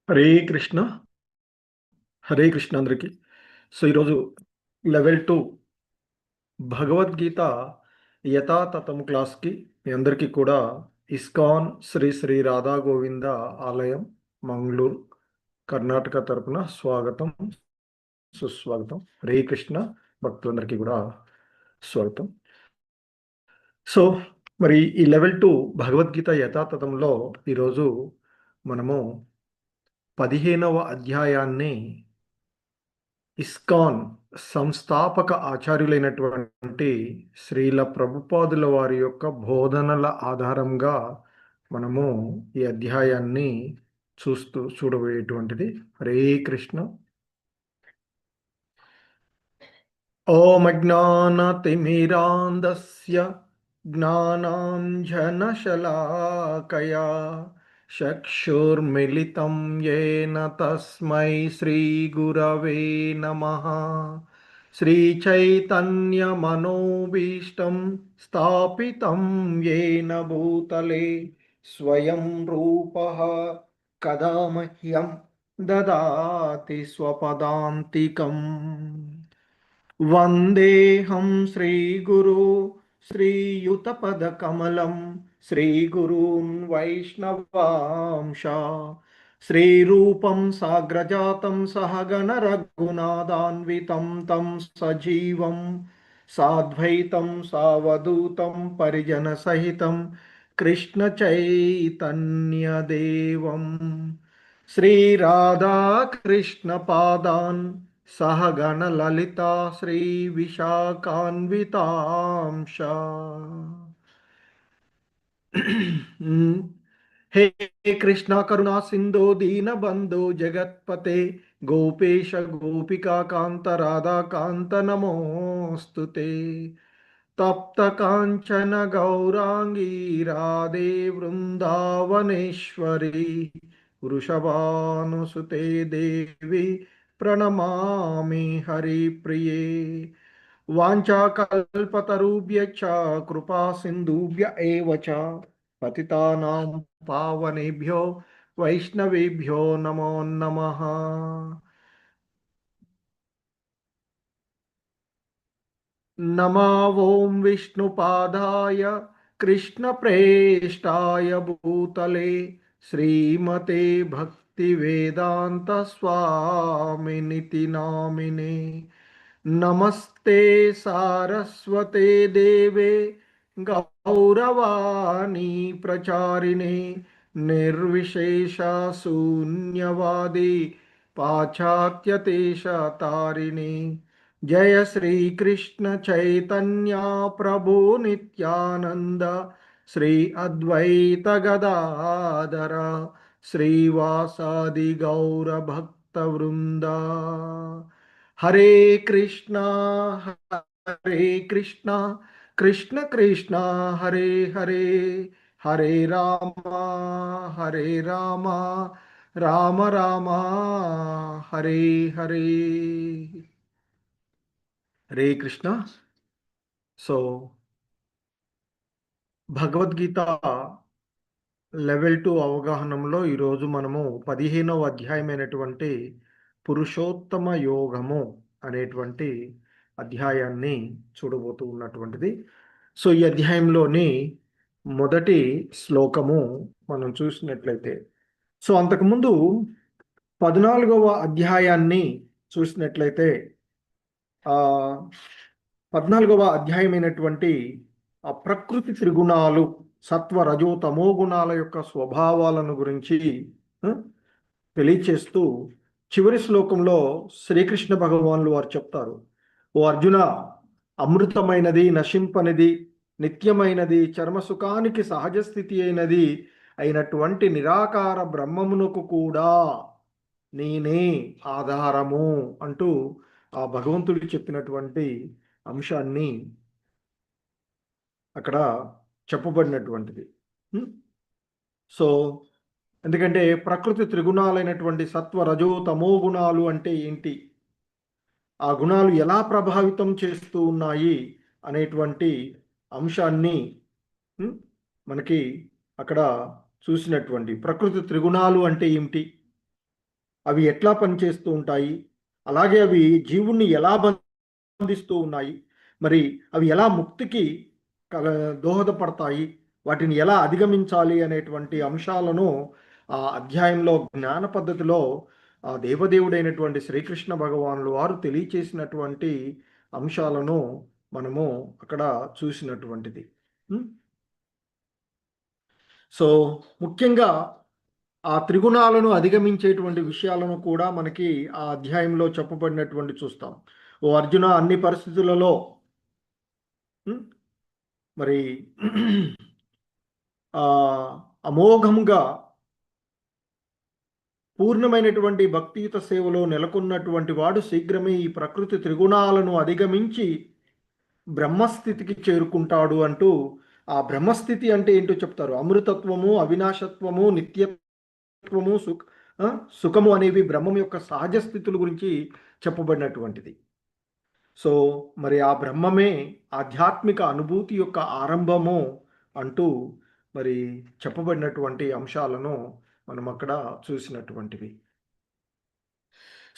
హరే కృష్ణ హరే కృష్ణ అందరికి. సో ఈరోజు లెవెల్ 2 భగవద్గీత యథాతథం క్లాస్కి మీ అందరికీ కూడా ఇస్కాన్ శ్రీ శ్రీ రాధా గోవింద ఆలయం మంగళూరు కర్ణాటక తరపున స్వాగతం సుస్వాగతం. హరే కృష్ణ భక్తులందరికీ కూడా స్వాగతం. సో మరి ఈ లెవెల్ 2 భగవద్గీత యథాతథంలో ఈరోజు మనము 15వ అధ్యాయాన్ని ఇస్కాన్ సంస్థాపక ఆచార్యులైనటువంటి శ్రీల ప్రభుపాదుల వారి యొక్క బోధనల ఆధారంగా మనము ఈ అధ్యాయాన్ని చూడబోయేటువంటిది. హరే కృష్ణ. ఓం అజ్ఞానతిమిరాంధస్య జ్ఞానాంజనశలాకయా చక్షుర్మిలితం యేన తస్మై శ్రీగురవే నమః. శ్రీచైతన్యమనోభీష్టం స్థాపితం యేన భూతలే స్వయం రూపః కదా మహ్యం దదాతి స్వపదాంతికం. వందేహం శ్రీగురు శ్రీయుతపదకమలం శ్రీగురూన్ వైష్ణవాంశ శ్రీరూపం సాగ్రజాతం సహగణ రఘునాథాన్వితం తం సజీవం సాద్వైతం సావధూతం పరిజన సహితం కృష్ణ చైతన్యదేవం శ్రీరాధా కృష్ణ పాదాన్ సహగణ లలితా శ్రీ విశాఖాన్వితాంశ. హే కృష్ణ కరుణా సింధో దీన బంధో జగత్పతే గోపేశ గోపికా కాంత రాధా కాంత నమోస్తుతే. తప్త కాంచన గౌరాంగీ రాధే వృందావనేశ్వరి వృషభానుసుతే దేవి ప్రణమామి హరిప్రియే. వాంఛాకల్పతరుభ్యశ్చ కృపా సింధుభ్య ఏవ చ పతితానాం పావనేభ్యో వైష్ణవేభ్యో నమో నమః. నమో ఓం విష్ణుపాదాయ కృష్ణప్రేష్టాయ భూతలే శ్రీమతే భక్తివేదాంత స్వామినితి నామినే. నమస్తే సారస్వతే దేవే గౌరవాణి ప్రచారిణే నిర్విశేష శూన్యవాది పాశ్చాత్యదేశతారిణి. జయ శ్రీ కృష్ణ చైతన్య ప్రభు నిత్యానంద శ్రీ అద్వైత గదాధర శ్రీవాసాది గౌర భక్త వృంద. హరే కృష్ణ హరే కృష్ణ కృష్ణ కృష్ణ హరే హరే హరే రామ హరే రామ రామ రామ హరే హరే. హరే కృష్ణ. సో భగవద్గీత లెవెల్ 2 అవగాహనలో ఈరోజు మనము 15వ అధ్యాయమైనటువంటి పురుషోత్తమ యోగము అనేటువంటి అధ్యాయాన్ని చూడబోతూ ఉన్నటువంటిది. సో ఈ అధ్యాయంలోని మొదటి శ్లోకము మనం చూసినట్లయితే, సో అంతకుముందు 14వ అధ్యాయాన్ని చూసినట్లయితే 14వ అధ్యాయమైనటువంటి ఆ ప్రకృతి త్రిగుణాలు సత్వ రజో తమో గుణాల యొక్క స్వభావాలను గురించి తెలియచేస్తూ చివరి శ్లోకంలో శ్రీకృష్ణ భగవానులు వారు చెప్తారు, ఓ అర్జున, అమృతమైనది, నశింపనిది, నిత్యమైనది, చర్మసుఖానికి సహజ స్థితి అయినటువంటి నిరాకార బ్రహ్మమునకు కూడా నేనే ఆధారము అంటూ ఆ భగవంతుడికి చెప్పినటువంటి అంశాన్ని అక్కడ చెప్పబడినటువంటిది. సో ఎందుకంటే ప్రకృతి త్రిగుణాలైనటువంటి సత్వ రజో తమో గుణాలు అంటే ఏంటి, ఆ గుణాలు ఎలా ప్రభావితం చేస్తూ ఉన్నాయి అనేటువంటి అంశాన్ని మనకి అక్కడ చూసినటువంటి ప్రకృతి త్రిగుణాలు అంటే ఏమిటి, అవి ఎట్లా పనిచేస్తూ ఉంటాయి, అలాగే అవి జీవుణ్ణి ఎలా బంధిస్తూ ఉన్నాయి, మరి అవి ఎలా ముక్తికి కల దోహదపడతాయి, వాటిని ఎలా అధిగమించాలి అనేటువంటి అంశాలను ఆ అధ్యాయంలో జ్ఞాన పద్ధతిలో ఆ దేవదేవుడైనటువంటి శ్రీకృష్ణ భగవానులు వారు తెలియచేసినటువంటి అంశాలను మనము అక్కడ చూసినటువంటిది. సో ముఖ్యంగా ఆ త్రిగుణాలను అధిగమించేటువంటి విషయాలను కూడా మనకి ఆ అధ్యాయంలో చెప్పబడినటువంటి చూస్తాం. ఓ అర్జున, అన్ని పరిస్థితులలో మరి అమోఘముగా పూర్ణమైనటువంటి భక్తియుత సేవలో నెలకొన్నటువంటి వాడు శీఘ్రమే ఈ ప్రకృతి త్రిగుణాలను అధిగమించి బ్రహ్మస్థితికి చేరుకుంటాడు అంటూ, ఆ బ్రహ్మస్థితి అంటే ఏంటో చెప్తారు. అమృతత్వము, అవినాశత్వము, నిత్యత్వము, సుఖము అనేవి బ్రహ్మం యొక్క సహజ స్థితుల గురించి చెప్పబడినటువంటిది. సో మరి ఆ బ్రహ్మమే ఆధ్యాత్మిక అనుభూతి యొక్క ఆరంభము అంటూ మరి చెప్పబడినటువంటి అంశాలను మనం అక్కడ చూసినటువంటివి.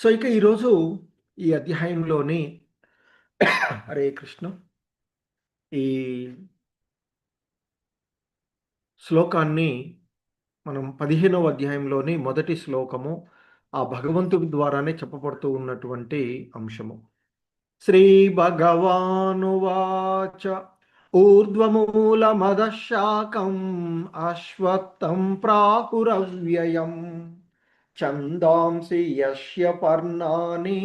సో ఇక ఈరోజు ఈ అధ్యాయంలోని హరే కృష్ణ ఈ శ్లోకాన్ని మనం 15వ అధ్యాయంలోని మొదటి శ్లోకము, ఆ భగవంతుడి ద్వారానే చెప్పబడుతూ ఉన్నటువంటి అంశము. శ్రీ భగవానువాచ ఊర్ధ్వమూలమదశాకం అశ్వత్థం ప్రాహురవ్యయం ఛందాంసి యస్య పర్ణాని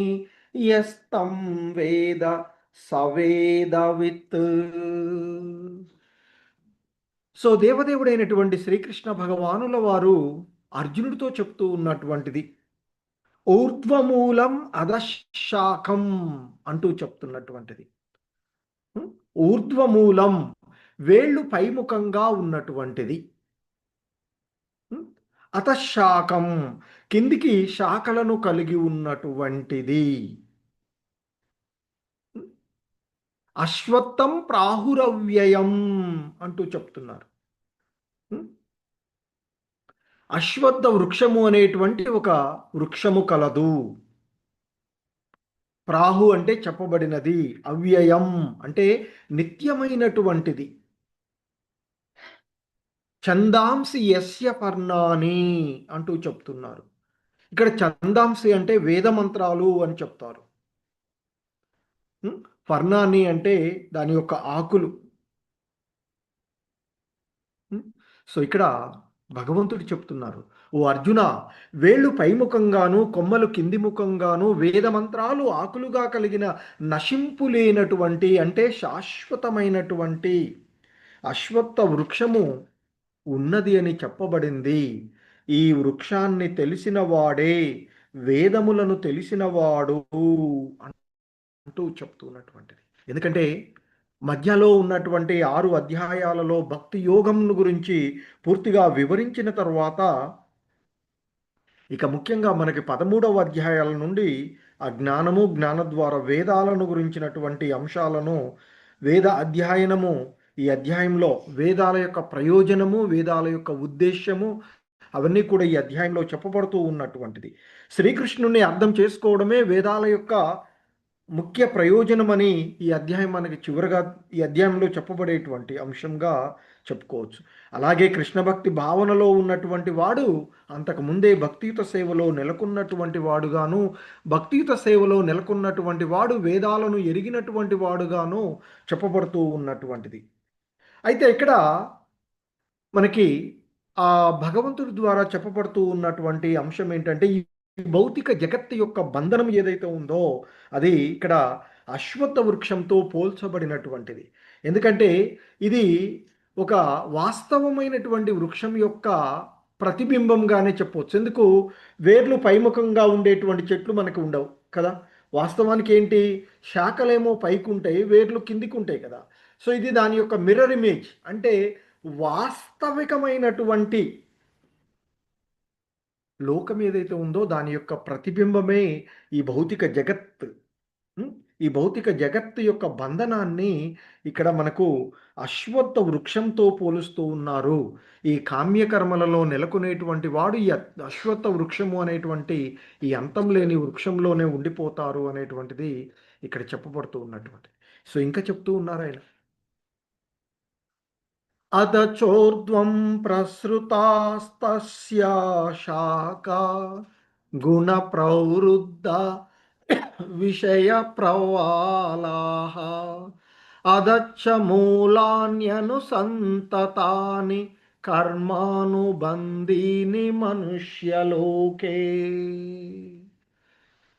యస్తం వేద సవేదవిత్. సో దేవదేవుడైనటువంటి శ్రీకృష్ణ భగవానుల వారు అర్జునుడితో చెప్తూ ఉన్నటువంటిది ఊర్ధ్వమూలం అధశాఖం అంటూ చెప్తున్నటువంటిది. ఊర్ధ్వమూలం వేళ్ళు పైముఖంగా ఉన్నటువంటిది, అధశాఖం కిందికి శాఖలను కలిగి ఉన్నటువంటిది, అశ్వత్థం ప్రాహురవ్యయం అంటూ చెప్తున్నారు. అశ్వత్థ వృక్షము అనేటువంటి ఒక వృక్షము కలదు. ప్రాహు అంటే చెప్పబడినది, అవ్యయం అంటే నిత్యమైనటువంటిది. ఛందాంసి యస్య పర్ణాని అంటూ చెప్తున్నారు. ఇక్కడ ఛందాంసి అంటే వేద మంత్రాలు అని చెప్తారు. పర్ణాని అంటే దాని యొక్క ఆకులు. సో ఇక్కడ భగవంతుడు చెప్తున్నారు, ఓ అర్జున, వేళ్ళు పైముఖంగాను కొమ్మలు కింది ముఖంగాను వేద మంత్రాలు ఆకులుగా కలిగిన నశింపులేనటువంటి అంటే శాశ్వతమైనటువంటి అశ్వత్థ వృక్షము ఉన్నది అని చెప్పబడింది. ఈ వృక్షాన్ని తెలిసిన వాడే వేదములను తెలిసినవాడు అంటూ చెప్తున్నటువంటిది. ఎందుకంటే మధ్యలో ఉన్నటువంటి 6 అధ్యాయాలలో భక్తి యోగం గురించి పూర్తిగా వివరించిన తర్వాత ఇక ముఖ్యంగా మనకి 13వ అధ్యాయాల నుండి ఆ జ్ఞానము, జ్ఞాన ద్వారా వేదాలను గురించినటువంటి అంశాలను, వేద అధ్యయనము, ఈ అధ్యాయంలో వేదాల యొక్క ప్రయోజనము, వేదాల యొక్క ఉద్దేశ్యము అవన్నీ కూడా ఈ అధ్యాయంలో చెప్పబడుతూ ఉన్నటువంటిది. శ్రీకృష్ణుని అర్థం చేసుకోవడమే వేదాల యొక్క ముఖ్య ప్రయోజనమని ఈ అధ్యాయం మనకి చివరిగా ఈ అధ్యాయంలో చెప్పబడేటువంటి అంశంగా చెప్పుకోవచ్చు. అలాగే కృష్ణ భక్తి భావనలో ఉన్నటువంటి వాడు అంతకుముందే భక్తియుత సేవలో నెలకొన్నటువంటి వాడుగాను, భక్తియుత సేవలో నెలకొన్నటువంటి వాడు వేదాలను ఎరిగినటువంటి వాడుగాను చెప్పబడుతూ ఉన్నటువంటిది. అయితే ఇక్కడ మనకి ఆ భగవంతుడి ద్వారా చెప్పబడుతూ ఉన్నటువంటి అంశం ఏంటంటే, ఈ భౌతిక జగత్తు యొక్క బంధనం ఏదైతే ఉందో అది ఇక్కడ అశ్వత్థ వృక్షంతో పోల్చబడినటువంటిది. ఎందుకంటే ఇది ఒక వాస్తవమైనటువంటి వృక్షం యొక్క ప్రతిబింబంగానే చెప్పవచ్చు. ఎందుకు, వేర్లు పైముఖంగా ఉండేటువంటి చెట్లు మనకు ఉండవు కదా. వాస్తవానికి ఏంటి, శాఖలేమో పైకి ఉంటాయి, వేర్లు కిందికి ఉంటాయి కదా. సో ఇది దాని యొక్క మిర్రర్ ఇమేజ్, అంటే వాస్తవికమైనటువంటి లోకం ఏదైతే ఉందో దాని యొక్క ప్రతిబింబమే ఈ భౌతిక జగత్. ఈ భౌతిక జగత్తు యొక్క బంధనాన్ని ఇక్కడ మనకు అశ్వత్థ వృక్షంతో పోలుస్తూ ఉన్నారు. ఈ కామ్యకర్మలలో నెలకొనేటువంటి వాడు ఈ అశ్వత్థ వృక్షము అనేటువంటి ఈ అంతం లేని వృక్షంలోనే ఉండిపోతారు అనేటువంటిది ఇక్కడ చెప్పబడుతూ ఉన్నటువంటి. సో ఇంకా చెప్తూ ఉన్నారు ఆయన, అదచోర్ధ్వం ప్రసృతాస్తస్య శాఖా గుణ ప్రవృద్ధ విషయ ప్రవాళాః అదచ్చ మూలాన్యనుసంతతాని కర్మానుబంధీని మనుష్యలోకే.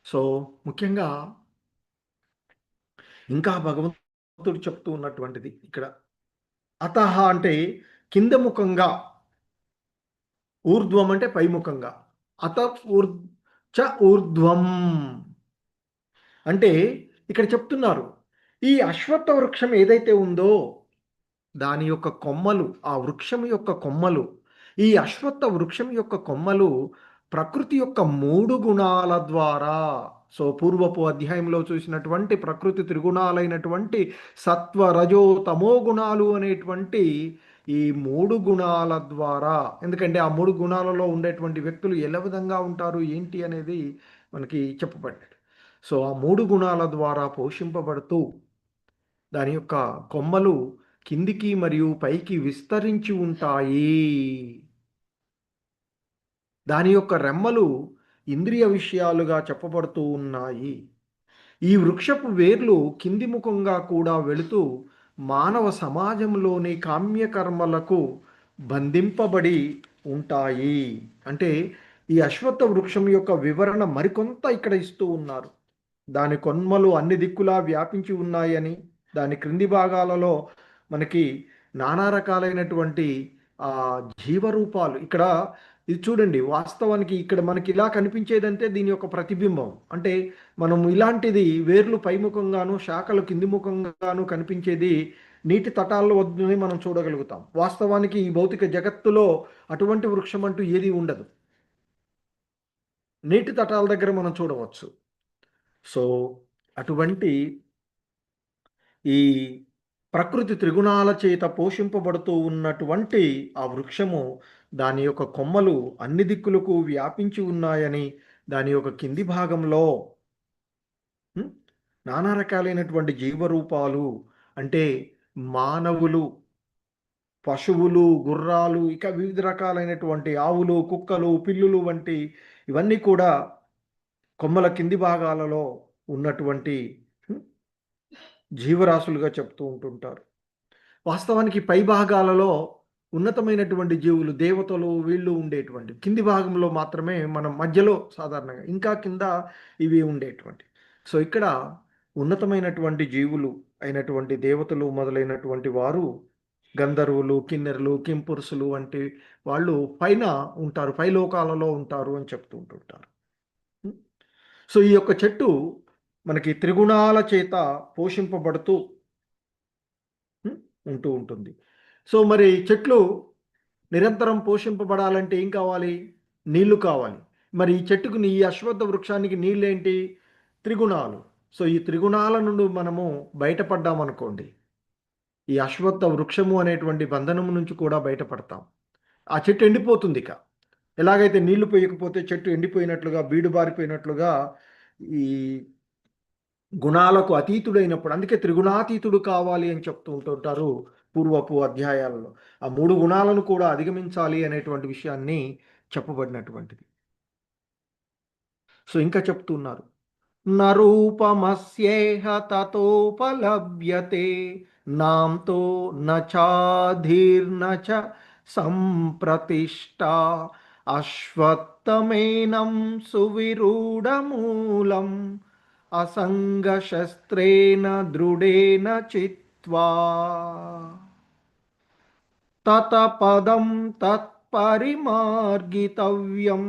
సో ముఖ్యంగా ఇంకా భగవంతుడు చెప్తూ ఉన్నటువంటిది ఇక్కడ, అతహ అంటే కింద ముఖంగా, ఊర్ధ్వం అంటే పైముఖంగా, అత ఊర్ధ్వం అంటే ఇక్కడ చెప్తున్నారు ఈ అశ్వత్థ వృక్షం ఏదైతే ఉందో దాని యొక్క కొమ్మలు, ఆ వృక్షం యొక్క కొమ్మలు, ఈ అశ్వత్థ వృక్షం యొక్క కొమ్మలు ప్రకృతి యొక్క మూడు గుణాల ద్వారా, సో పూర్వపు అధ్యాయంలో చూసినటువంటి ప్రకృతి త్రిగుణాలైనటువంటి సత్వ రజో తమో గుణాలు అనేటువంటి ఈ మూడు గుణాల ద్వారా, ఎందుకంటే ఆ మూడు గుణాలలో ఉండేటువంటి వ్యక్తులు ఎలా విధంగా ఉంటారు ఏంటి అనేది మనకి చెప్పబడ్డాడు. సో ఆ మూడు గుణాల ద్వారా పోషింపబడుతూ దాని యొక్క కొమ్మలు కిందికి మరియు పైకి విస్తరించి ఉంటాయి. దాని యొక్క రెమ్మలు ఇంద్రియ విషయాలుగా చెప్పబడుతూ ఉన్నాయి. ఈ వృక్షపు వేర్లు కింది ముఖంగా కూడా వెళుతూ మానవ సమాజంలోని కామ్యకర్మలకు బంధింపబడి ఉంటాయి. అంటే ఈ అశ్వత్థ వృక్షం యొక్క వివరణ మరికొంత ఇక్కడ ఇస్తూ ఉన్నారు. దాని కొమ్మలు అన్ని దిక్కులా వ్యాపించి ఉన్నాయని, దాని క్రింది భాగాలలో మనకి నానా రకాలైనటువంటి జీవరూపాలు, ఇక్కడ ఇది చూడండి, వాస్తవానికి ఇక్కడ మనకి ఇలా కనిపించేదంటే దీని యొక్క ప్రతిబింబం. అంటే మనం ఇలాంటిది వేర్లు పైముఖంగాను శాఖలు కింది ముఖంగాను కనిపించేది నీటి తటాల్లో వద్దని మనం చూడగలుగుతాం. వాస్తవానికి ఈ భౌతిక జగత్తులో అటువంటి వృక్షం అంటూ ఏది ఉండదు, నీటి తటాల దగ్గర మనం చూడవచ్చు. సో అటువంటి ఈ ప్రకృతి త్రిగుణాల చేత పోషింపబడుతూ ఉన్నటువంటి ఆ వృక్షము, దాని యొక్క కొమ్మలు అన్ని దిక్కులకు వ్యాపించి ఉన్నాయని, దాని యొక్క కింది భాగంలో నానా రకాలైనటువంటి జీవరూపాలు, అంటే మానవులు, పశువులు, గుర్రాలు, ఇక వివిధ రకాలైనటువంటి ఆవులు, కుక్కలు, పిల్లులు వంటి ఇవన్నీ కూడా కొమ్మల కింది భాగాలలో ఉన్నటువంటి జీవరాశులుగా చెప్తూ ఉంటుంటారు. వాస్తవానికి పై భాగాలలో ఉన్నతమైనటువంటి జీవులు, దేవతలు, వీళ్ళు ఉండేటువంటి, కింది భాగంలో మాత్రమే మనం మధ్యలో సాధారణంగా ఇంకా కింద ఇవి ఉండేటువంటి. సో ఇక్కడ ఉన్నతమైనటువంటి జీవులు అయినటువంటి దేవతలు మొదలైనటువంటి వారు, గంధర్వులు, కిన్నెరలు, కింపురుషులు వంటి వాళ్ళు పైన ఉంటారు, పై లోకాలలో ఉంటారు అని చెప్తూ ఉంటుంటారు. సో ఈ యొక్క చెట్టు మనకి త్రిగుణాల చేత పోషింపబడుతూ ఉంటూ ఉంటుంది. సో మరి చెట్లు నిరంతరం పోషింపబడాలంటే ఏం కావాలి? నీళ్లు కావాలి. మరి ఈ చెట్టుకు, ఈ అశ్వత్థ వృక్షానికి నీళ్ళేంటి? త్రిగుణాలు. సో ఈ త్రిగుణాల నుండి మనము బయటపడ్డామనుకోండి, ఈ అశ్వత్థ వృక్షము అనేటువంటి బంధనము నుంచి కూడా బయటపడతాం. ఆ చెట్టు ఎండిపోతుంది. ఇక ఎలాగైతే నీళ్లు పోయకపోతే చెట్టు ఎండిపోయినట్లుగా, బీడు బారిపోయినట్లుగా ఈ గుణాలకు అతీతుడైనప్పుడు, అందుకే త్రిగుణాతీతుడు కావాలి అని చెప్తూ ఉంటుంటారు పూర్వపు అధ్యాయాలలో. ఆ మూడు గుణాలను కూడా అధిగమించాలి అనేటువంటి విషయాన్ని చెప్పబడినటువంటిది. సో ఇంకా చెప్తున్నారు, నరూపమస్యేహ తతోపలభ్యతే నాంతో నచాధీర్న చ సంప్రతిష్ట అశ్వత్థమేనం సువిరూఢమూలం అసంగశస్త్రేణ దృఢేన చిత్వా తతపదం తత్పరిమార్గితవ్యం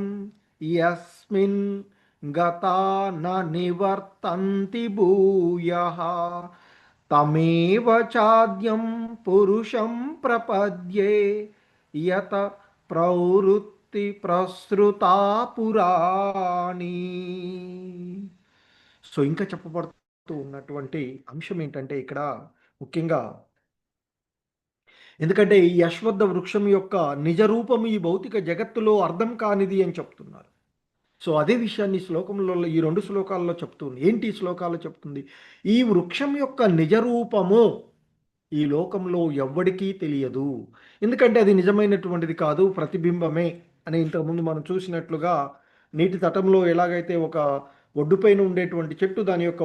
యస్మిన్ గతా న నివర్తంతి భూయః తమేవ చాద్యం పురుషం ప్రపద్యే యత ప్రవృత్తి ప్రసృతా పురాణి. సో ఇంకా చెప్పబడుతూ చెప్తూ ఉన్నటువంటి అంశం ఏంటంటే ఇక్కడ ముఖ్యంగా ఎందుకంటే ఈ అశ్వత్థ వృక్షం యొక్క నిజ రూపం ఈ భౌతిక జగత్తులో అర్థం కానిది అని చెప్తున్నారు. సో అదే విషయాన్ని ఈ శ్లోకంలో ఈ 2 శ్లోకాల్లో చెప్తుంది. ఏంటి ఈ శ్లోకాల్లో చెప్తుంది? ఈ వృక్షం యొక్క నిజ రూపము ఈ లోకంలో ఎవ్వడికీ తెలియదు. ఎందుకంటే అది నిజమైనటువంటిది కాదు, ప్రతిబింబమే అని ఇంతకుముందు మనం చూసినట్లుగా నీటి తటంలో ఎలాగైతే ఒక ఒడ్డుపైన ఉండేటువంటి చెట్టు దాని యొక్క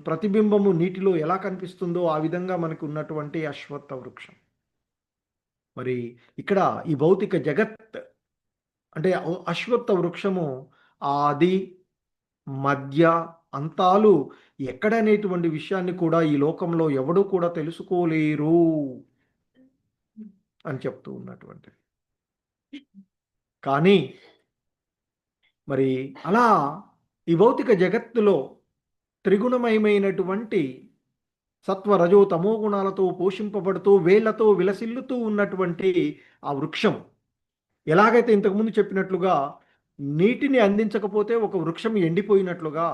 ప్రతిబింబము నీటిలో ఎలా కనిపిస్తుందో ఆ విధంగా మనకు ఉన్నటువంటి అశ్వత్థ వృక్షం. మరి ఇక్కడ ఈ భౌతిక జగత్ అంటే అశ్వత్థ వృక్షము ఆది మధ్య అంతాలు ఎక్కడనేటువంటి విషయాన్ని కూడా ఈ లోకంలో ఎవడూ కూడా తెలుసుకోలేరు అని చెప్తూ ఉన్నటువంటిది. కానీ మరి అలా ఈ భౌతిక జగత్తులో త్రిగుణమయమైనటువంటి సత్వ రజో తమో గుణాలతో పోషింపబడుతూ వేళ్లతో విలసిల్లుతూ ఉన్నటువంటి ఆ వృక్షం ఎలాగైతే ఇంతకుముందు చెప్పినట్లుగా నీటిని అందించకపోతే ఒక వృక్షం ఎండిపోయినట్లుగా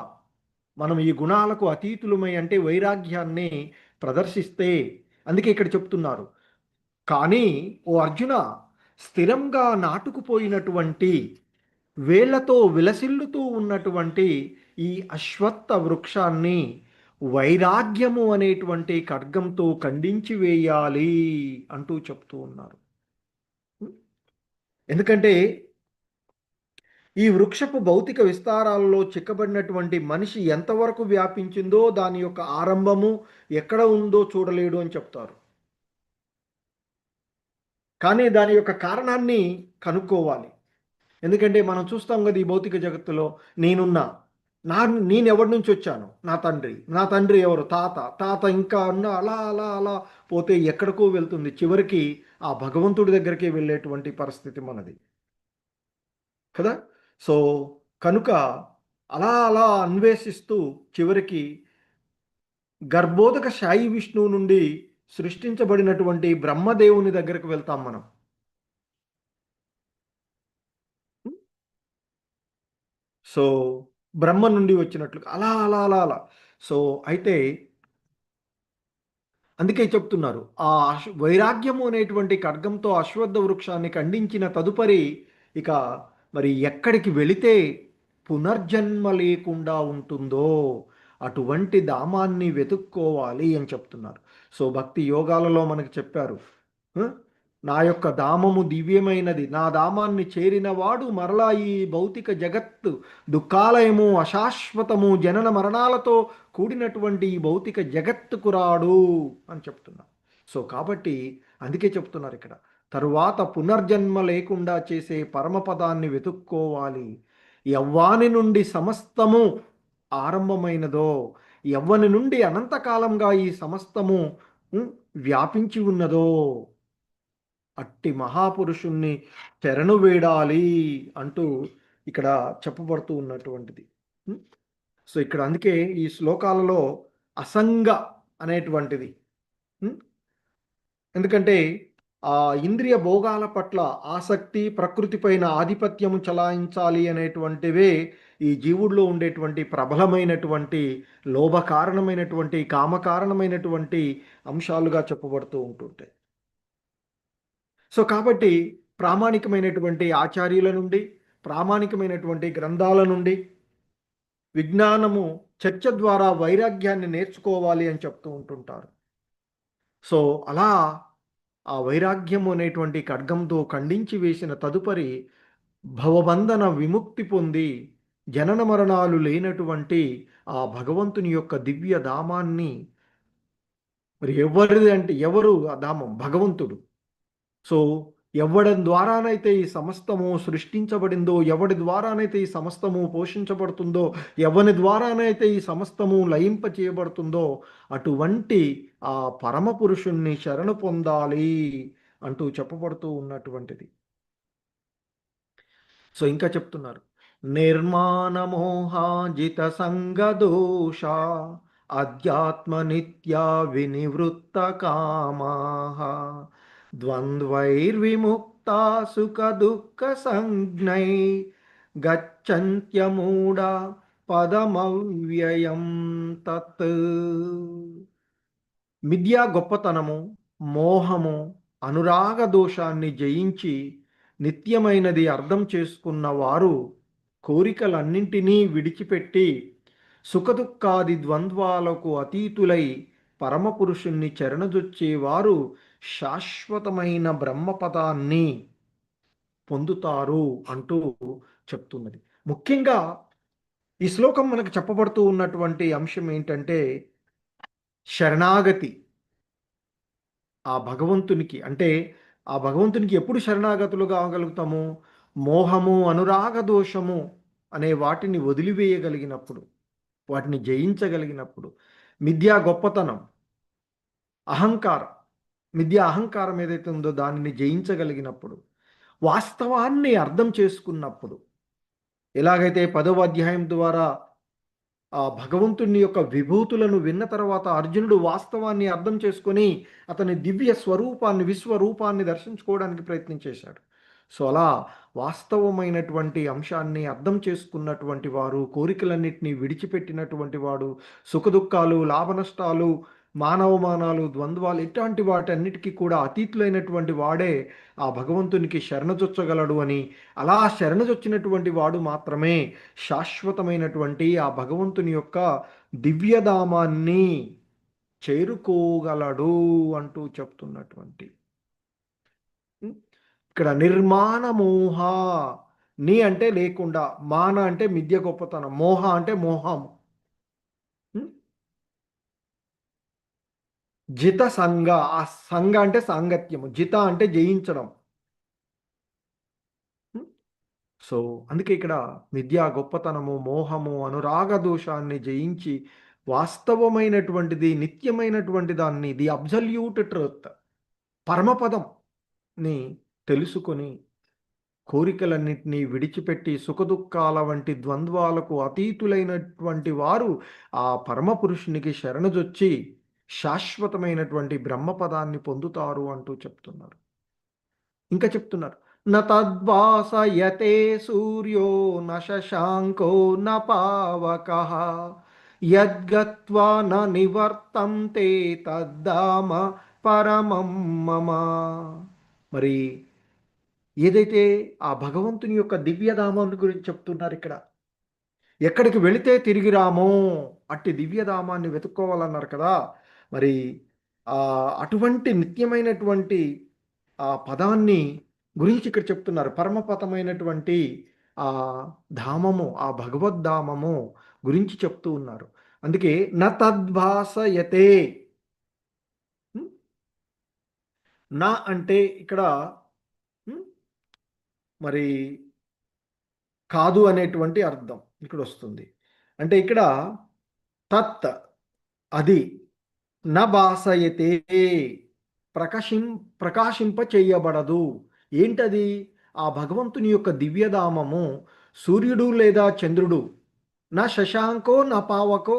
మనం ఈ గుణాలకు అతీతులమై అంటే వైరాగ్యాన్ని ప్రదర్శిస్తే అందుకే ఇక్కడ చెప్తున్నారు. కానీ ఓ అర్జున, స్థిరంగా నాటుకుపోయినటువంటి వేళ్లతో విలసిల్లుతూ ఉన్నటువంటి ఈ అశ్వత్థ వృక్షాన్ని వైరాగ్యము అనేటువంటి ఖడ్గంతో ఖండించి వేయాలి అంటూ చెప్తూ ఉన్నారు. ఎందుకంటే ఈ వృక్షపు భౌతిక విస్తారాల్లో చిక్కబడినటువంటి మనిషి ఎంతవరకు వ్యాపించిందో దాని యొక్క ఆరంభము ఎక్కడ ఉందో చూడలేడు అని చెప్తారు. కానీ దాని యొక్క కారణాన్ని కనుక్కోవాలి. ఎందుకంటే మనం చూస్తాం కదా ఈ భౌతిక జగత్తులో నేనున్నా, నేను ఎవరి నుంచి వచ్చాను, నా తండ్రి ఎవరు, తాత ఇంకా అన్న అలా అలా అలా పోతే ఎక్కడికో వెళ్తుంది. చివరికి ఆ భగవంతుడి దగ్గరికి వెళ్ళేటువంటి పరిస్థితి మనది కదా. సో కనుక అలా అలా అన్వేషిస్తూ చివరికి గర్భోదక సాయి విష్ణువు నుండి సృష్టించబడినటువంటి బ్రహ్మదేవుని దగ్గరకు వెళ్తాం మనం. సో బ్రహ్మ నుండి వచ్చినట్లుగా అలా అలా అలా అలా. సో అయితే అందుకే చెప్తున్నారు ఆ వైరాగ్యము అనేటువంటి ఖడ్గంతో అశ్వత్థ వృక్షాన్ని ఖండించిన తదుపరి ఇక మరి ఎక్కడికి వెళితే పునర్జన్మ లేకుండా ఉంటుందో అటువంటి ధామాన్ని వెతుక్కోవాలి అని చెప్తున్నారు. సో భక్తి యోగాలలో మనకు చెప్పారు, నా యొక్క ధామము దివ్యమైనది, నా ధామాన్ని చేరినవాడు మరలా ఈ భౌతిక జగత్తు దుఃఖాలయము అశాశ్వతము జనన మరణాలతో కూడినటువంటి ఈ భౌతిక జగత్తుకు రాడు అని చెప్తున్నారు. సో కాబట్టి అందుకే చెప్తున్నారు ఇక్కడ తరువాత పునర్జన్మ లేకుండా చేసే పరమపదాన్ని వెతుక్కోవాలి. యవ్వాని నుండి సమస్తము ఆరంభమైనదో, యవ్వని నుండి అనంతకాలంగా ఈ సమస్తము వ్యాపించి ఉన్నదో అట్టి మహాపురుషుణ్ణి తెరను వేడాలి అంటూ ఇక్కడ చెప్పబడుతూ ఉన్నటువంటిది. సో ఇక్కడ అందుకే ఈ శ్లోకాలలో అసంగ అనేటువంటిది, ఎందుకంటే ఆ ఇంద్రియ భోగాల పట్ల ఆసక్తి, ప్రకృతి పైన ఆధిపత్యము చలాయించాలి అనేటువంటివే ఈ జీవుడిలో ఉండేటువంటి ప్రబలమైనటువంటి లోభ కారణమైనటువంటి కామకారణమైనటువంటి అంశాలుగా చెప్పబడుతూ ఉంటుంటాయి. సో కాబట్టి ప్రామాణికమైనటువంటి ఆచార్యుల నుండి, ప్రామాణికమైనటువంటి గ్రంథాల నుండి విజ్ఞానము చర్చ ద్వారా వైరాగ్యాన్ని నేర్చుకోవాలి అని చెప్తూ ఉంటుంటారు. సో అలా ఆ వైరాగ్యము అనేటువంటి ఖడ్గంతో ఖండించి వేసిన తదుపరి భవబంధన విముక్తి పొంది జనన మరణాలు లేనటువంటి ఆ భగవంతుని యొక్క దివ్య ధామాన్ని, మరి ఎవరిది అంటే ఎవరు ఆ ధామం? భగవంతుడు. సో ఎవడి ద్వారానైతే ఈ సమస్తము సృష్టించబడిందో, ఎవడి ద్వారానైతే ఈ సమస్తము పోషించబడుతుందో, ఎవరి ద్వారానైతే ఈ సమస్తము లయింప చేయబడుతుందో అటువంటి ఆ పరమ పురుషుణ్ణి శరణు పొందాలి అంటూ చెప్పబడుతూ ఉన్నటువంటిది. సో ఇంకా చెప్తున్నారు, నిర్మాణమోహాజిత సంగదోష అధ్యాత్మ నిత్య వినివృత్త కామా ద్వంద్వైర్విముక్తా సుఖ దుఃఖ సంజ్ఞై గచ్చంత్యమూఢ పదమవ్యయం తత్. మిథ్యా గొప్పతనము, మోహము, అనురాగ దోషాన్ని జయించి నిత్యమైనది అర్థం చేసుకున్న వారు కోరికలన్నింటినీ విడిచిపెట్టి సుఖదుఖాది ద్వంద్వాలకు అతీతులై పరమపురుషుణ్ణి చరణజొచ్చేవారు శాశ్వతమైన బ్రహ్మపదాన్ని పొందుతారు అంటూ చెప్తున్నది. ముఖ్యంగా ఈ శ్లోకం మనకు చెప్పబడుతూ ఉన్నటువంటి అంశం ఏంటంటే శరణాగతి. ఆ భగవంతునికి అంటే ఆ భగవంతునికి ఎప్పుడు శరణాగతులు కాగలుగుతాము? మోహము, అనురాగ దోషము అనే వాటిని వదిలివేయగలిగినప్పుడు, వాటిని జయించగలిగినప్పుడు, మిథ్యా గొప్పతనం, అహంకారం, మిథ్యా అహంకారం ఏదైతే ఉందో దానిని జయించగలిగినప్పుడు, వాస్తవాన్ని అర్థం చేసుకున్నప్పుడు, ఎలాగైతే 10వ అధ్యాయం ద్వారా ఆ భగవంతుని యొక్క విభూతులను విన్న తర్వాత అర్జునుడు వాస్తవాన్ని అర్థం చేసుకొని అతని దివ్య స్వరూపాన్ని, విశ్వరూపాన్ని దర్శించుకోవడానికి ప్రయత్నం చేశాడు. సో అలా వాస్తవమైనటువంటి అంశాన్ని అర్థం చేసుకున్నటువంటి వారు, కోరికలన్నింటినీ విడిచిపెట్టినటువంటి వాడు, సుఖదుఖాలు, లాభనష్టాలు, మానవమానాలు, ద్వంద్వాలు ఇట్లాంటి వాటన్నిటికీ కూడా అతీతులైనటువంటి వాడే ఆ భగవంతునికి శరణజొచ్చగలడు అని, అలా శరణజొచ్చినటువంటి వాడు మాత్రమే శాశ్వతమైనటువంటి ఆ భగవంతుని యొక్క దివ్యధామాన్ని చేరుకోగలడు అంటూ చెప్తున్నటువంటి ఇక్కడ నిర్మాణ మోహ. నీ అంటే లేకుండా, మాన అంటే మిథ్య గొప్పతనం, మోహ అంటే మోహం. జిత సంగ, ఆ సంగ అంటే సాంగత్యము, జిత అంటే జయించడం. సో అందుకే ఇక్కడ మిథ్యా గొప్పతనము, మోహము, అనురాగ దోషాన్ని జయించి వాస్తవమైనటువంటిది, నిత్యమైనటువంటి దాన్ని, ది అబ్జల్యూట్ ట్రూత్, పరమపదంని తెలుసుకొని కోరికలన్నింటినీ విడిచిపెట్టి సుఖదుఖాల వంటి ద్వంద్వాలకు అతీతులైనటువంటి వారు ఆ పరమపురుషునికి శరణజొచ్చి శాశ్వతమైనటువంటి బ్రహ్మపదాన్ని పొందుతారు అంటూ చెప్తున్నారు. ఇంకా చెప్తున్నారు, న తద్వాసయతే సూర్యో న శశాంకో న పావకః యద్గత్వా న నివర్తంతే తద్ధామ పరమం మమ. మరి ఏదైతే ఆ భగవంతుని యొక్క దివ్యధామం గురించి చెప్తున్నారు ఇక్కడ, ఎక్కడికి వెళితే తిరిగి రామో అట్టి దివ్యధామాన్ని వెతుక్కోవాలన్నారు కదా. మరి అటువంటి నిత్యమైనటువంటి ఆ పదాన్ని గురించి ఇక్కడ చెప్తున్నారు. పరమపదమైనటువంటి ఆ ధామము, ఆ భగవద్ధామము గురించి చెప్తూ ఉన్నారు. అందుకే న తద్భాసయతే. నా అంటే ఇక్కడ మరి కాదు అనేటువంటి అర్థం ఇక్కడ వస్తుంది. అంటే ఇక్కడ తత్ అది, న భాసయతే ప్రకాశిం ప్రకాశింప చేయబడదు. ఏంటది? ఆ భగవంతుని యొక్క దివ్యధామము సూర్యుడు లేదా చంద్రుడు, నా శశాంకో నా పావకో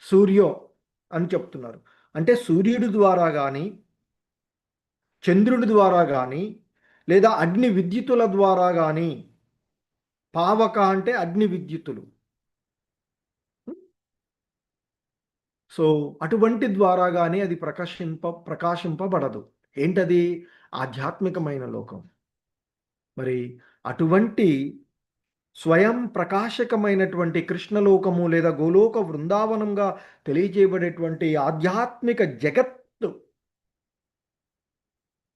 సూర్యో అని చెప్తున్నారు. అంటే సూర్యుడి ద్వారా కానీ, చంద్రుడి ద్వారా కానీ, లేదా అగ్ని విద్యుత్తుల ద్వారా కానీ, పావక అంటే అగ్ని విద్యుత్తులు, సో అటువంటి ద్వారా కానీ అది ప్రకాశింపబడదు. ఏంటది? ఆధ్యాత్మికమైన లోకం. మరి అటువంటి స్వయం ప్రకాశకమైనటువంటి కృష్ణలోకము లేదా గోలోక వృందావనంగా తెలియజేయబడేటువంటి ఆధ్యాత్మిక జగత్తు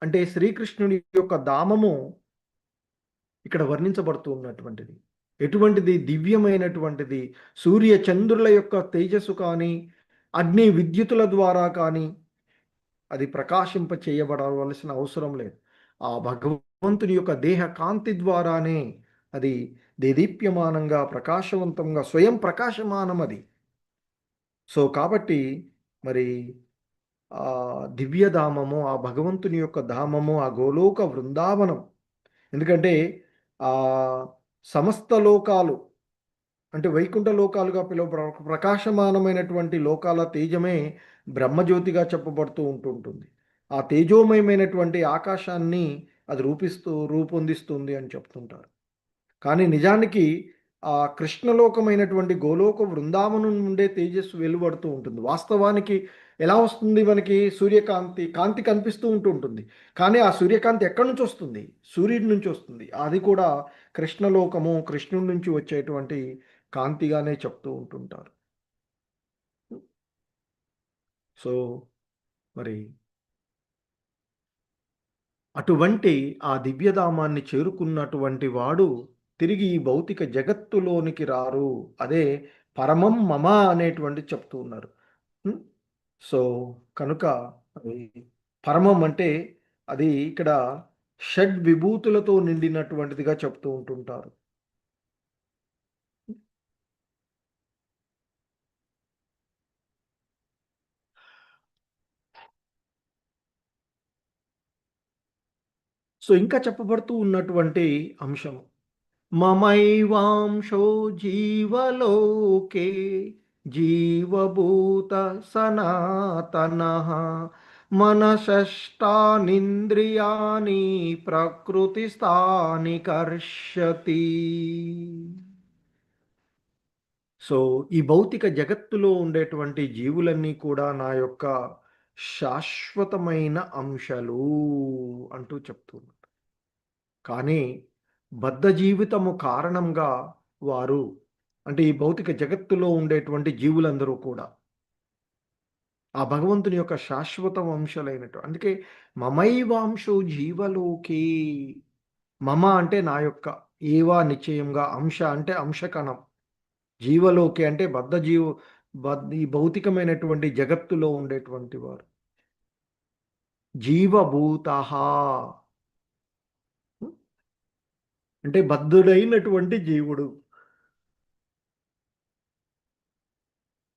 అంటే శ్రీకృష్ణుని యొక్క ధామము ఇక్కడ వర్ణించబడుతూ ఉన్నటువంటిది. ఎటువంటిది? దివ్యమైనటువంటిది. సూర్య చంద్రుల యొక్క తేజస్సు కానీ, అగ్ని విద్యుతుల ద్వారా కానీ అది ప్రకాశింప చేయబడవలసిన అవసరం లేదు. ఆ భగవంతుని యొక్క దేహ కాంతి ద్వారానే అది దేదీప్యమానంగా, ప్రకాశవంతంగా, స్వయం ప్రకాశమానం అది. సో కాబట్టి మరి ఆ దివ్యధామము, ఆ భగవంతుని యొక్క ధామము, ఆ గోలోక వృందావనం. ఎందుకంటే ఆ సమస్త లోకాలు అంటే వైకుంఠ లోకాలుగా ప్రకాశమానమైనటువంటి లోకాల తేజమే బ్రహ్మజ్యోతిగా చెప్పబడుతూ ఉంటుంటుంది. ఆ తేజోమయమైనటువంటి ఆకాశాన్ని అది రూపొందిస్తుంది అని చెప్తుంటారు. కానీ నిజానికి ఆ కృష్ణలోకమైనటువంటి గోలోక బృందావనం నుండే తేజస్సు వెలువడుతూ ఉంటుంది. వాస్తవానికి ఎలా వస్తుంది మనకి సూర్యకాంతి, కాంతి కనిపిస్తూ ఉంటుంది. కానీ ఆ సూర్యకాంతి ఎక్కడి నుంచి వస్తుంది? సూర్యుడి నుంచి వస్తుంది. అది కూడా కృష్ణలోకము, కృష్ణుడి నుంచి వచ్చేటువంటి కాంతిగానే చెప్తూ ఉంటుంటారు. సో మరి అటువంటి ఆ దివ్యధామాన్ని చేరుకున్నటువంటి వాడు తిరిగి ఈ భౌతిక జగత్తులోనికి రారు. అదే పరమం మమ అనేటువంటి చెప్తూ ఉన్నారు. హ్మ్. సో కనుక అది పరమం అంటే అది ఇక్కడ షడ్ విభూతులతో నిండినటువంటిదిగా చెప్తూ ఉంటుంటారు. సో ఇంకా చెప్పబడుతూ ఉన్నటువంటి అంశం మమైవాంశో జీవలోకే జీవభూత సనాతనః మనషష్టానింద్రియాణి ప్రకృతిస్థాని కర్షతి. సో ఈ భౌతిక జగత్తులో ఉండేటువంటి జీవులన్నీ కూడా నా యొక్క శాశ్వతమైన అంశాలు అంటూ చెప్తున్నారు. కానీ బద్ధ జీవితము కారణంగా వారు అంటే ఈ భౌతిక జగత్తులో ఉండేటువంటి జీవులందరూ కూడా ఆ భగవంతుని యొక్క శాశ్వత వంశలైనట్టు అందుకే మమైవాంశో జీవలోకి మమ అంటే నా యొక్క ఏవా నిశ్చయంగా అంశ అంటే అంశకణం జీవలోకి అంటే ఈ భౌతికమైనటువంటి జగత్తులో ఉండేటువంటి వారు జీవభూత అంటే బద్ధుడైనటువంటి జీవుడు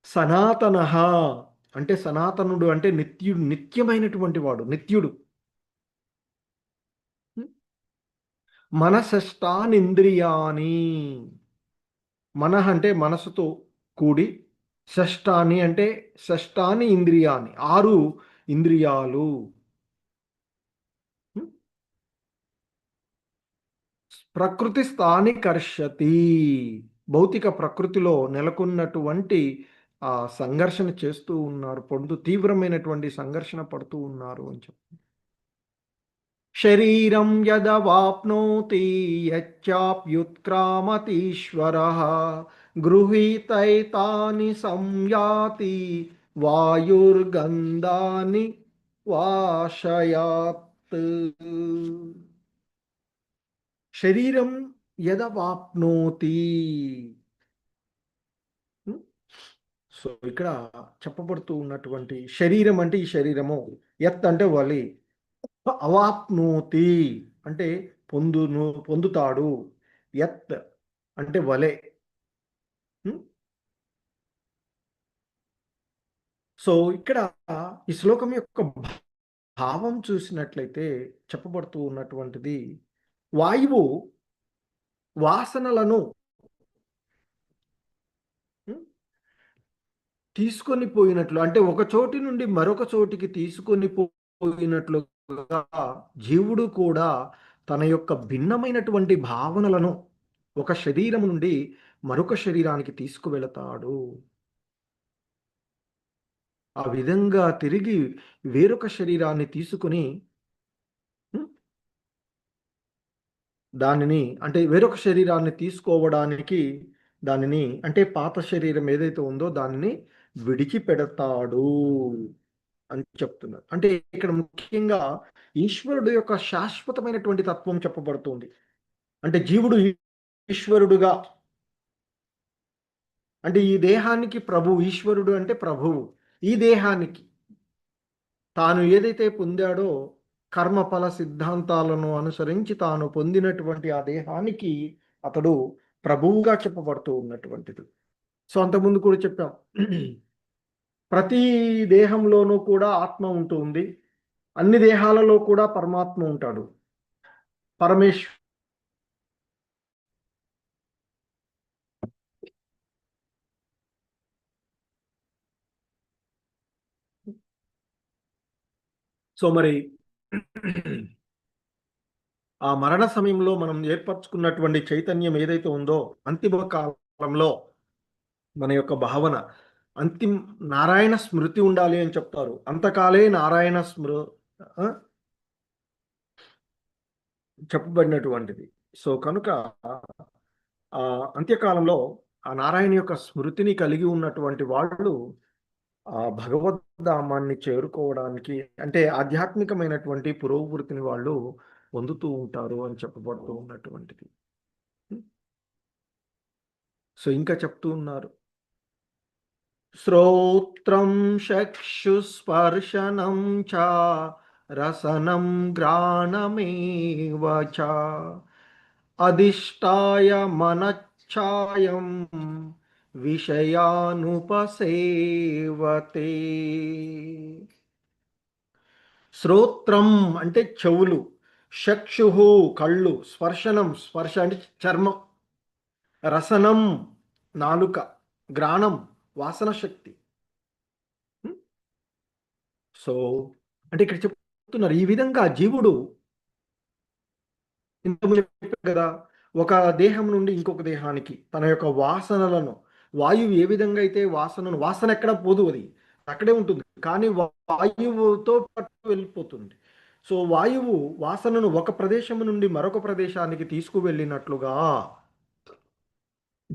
సనాతనః అంటే సనాతనుడు అంటే నిత్యుడు నిత్యమైనటువంటి వాడు నిత్యుడు. మనషష్టానింద్రియాని మనః అంటే మనసుతో కూడి షష్టాని అంటే షష్టాని ఇంద్రియాని 6 ఇంద్రియాలు. హ్మ్. ప్రకృతి స్థాని కర్షతి భౌతిక ప్రకృతిలో నెలకొన్నటువంటి ఆ సంఘర్షణ చేస్తూ ఉన్నారు. తీవ్రమైనటువంటి సంఘర్షణ పడుతూ ఉన్నారు అని చెప్పి. శరీరం యదవాప్నోతి యచ్చాప్యుత్క్రామతీశ్వరः గృహీతైతాని సంయాతి వాయుర్గంధాని వాశయాత్. శరీరం యదవాప్నోతి. సో ఇక్కడ చెప్పబడుతూ ఉన్నటువంటి శరీరం అంటే ఈ శరీరము ఎత్ అంటే వలి అవాప్నోతి అంటే పొందుతాడు యత్ అంటే వలె. హ్మ్. సో ఇక్కడ ఈ శ్లోకం యొక్క భావం చూసినట్లయితే చెప్పబడుతూ ఉన్నటువంటిది వాయువు వాసనలను హ్మ్, తీసుకొని పోయినట్లు అంటే ఒక చోటి నుండి మరొక చోటికి తీసుకొని పోయినట్లుగా జీవుడు కూడా తన యొక్క భిన్నమైనటువంటి భావనలను ఒక శరీరం నుండి మరొక శరీరానికి తీసుకువెళతాడు. ఆ విధంగా తిరిగి వేరొక శరీరాన్ని తీసుకొని హ్మ్, దానిని అంటే వేరొక శరీరాన్ని తీసుకోవడానికి దానిని అంటే పాత శరీరం ఏదైతే ఉందో దానిని విడిచిపెడతాడు అని చెప్తున్నారు. అంటే ఇక్కడ ముఖ్యంగా ఈశ్వరుడు యొక్క శాశ్వతమైనటువంటి తత్వం చెప్పబడుతుంది. అంటే జీవుడు ఈశ్వరుడుగా అంటే ఈ దేహానికి ప్రభు ఈశ్వరుడు అంటే ప్రభువు. ఈ దేహానికి తాను ఏదైతే పొందాడో కర్మఫల సిద్ధాంతాలను అనుసరించి తాను పొందినటువంటి ఆ దేహానికి అతడు ప్రభువుగా చెప్పబడుతూ ఉన్నటువంటిది. సో అంతకుముందు కూడా చెప్పాం. ప్రతి దేహంలోనూ కూడా ఆత్మ ఉంటుంది. అన్ని దేహాలలో కూడా పరమాత్మ ఉంటాడు. పరమేశ్వ సో మరి ఆ మరణ సమయంలో మనం ఏర్పరచుకున్నటువంటి చైతన్యం ఏదైతే ఉందో అంతిమ కాలంలో మన యొక్క భావన అంతిమ నారాయణ స్మృతి ఉండాలి అని చెప్తారు. అంతకాలే నారాయణ ఆ, చెప్పబడినటువంటిది. సో కనుక ఆ అంత్యకాలంలో ఆ నారాయణ యొక్క స్మృతిని కలిగి ఉన్నటువంటి వాళ్ళు ఆ భగవద్ధామాన్ని చేరుకోవడానికి అంటే ఆధ్యాత్మికమైనటువంటి పురోభివృద్ధిని వాళ్ళు పొందుతూ ఉంటారు అని చెప్పబడుతూ ఉన్నటువంటిది. సో ఇంకా చెప్తూ ఉన్నారు, శ్రోత్రం చక్షుస్పర్శనం చ రసనం గ్రాణమేవ చ అధిష్టాయ మనచ్ఛాయం విషయానుపసేవతే. శ్రోత్రం అంటే చెవులు, చక్షుః కళ్ళు, స్పర్శనం స్పర్శ అంటే చర్మం, రసనం నాలుక, గ్రాణం వాసన శక్తి. సో అంటే ఇక్కడ చెప్తున్నారు ఈ విధంగా జీవుడు ఇంతకుముందు చెప్పారు కదా, ఒక దేహం నుండి ఇంకొక దేహానికి తన యొక్క వాసనలను, వాయువు ఏ విధంగా అయితే వాసన ఎక్కడ పోదు, అది అక్కడే ఉంటుంది, కానీ వాయువుతో పాటు వెళ్ళిపోతుంది. సో వాయువు వాసనను ఒక ప్రదేశం నుండి మరొక ప్రదేశానికి తీసుకువెళ్ళినట్లుగా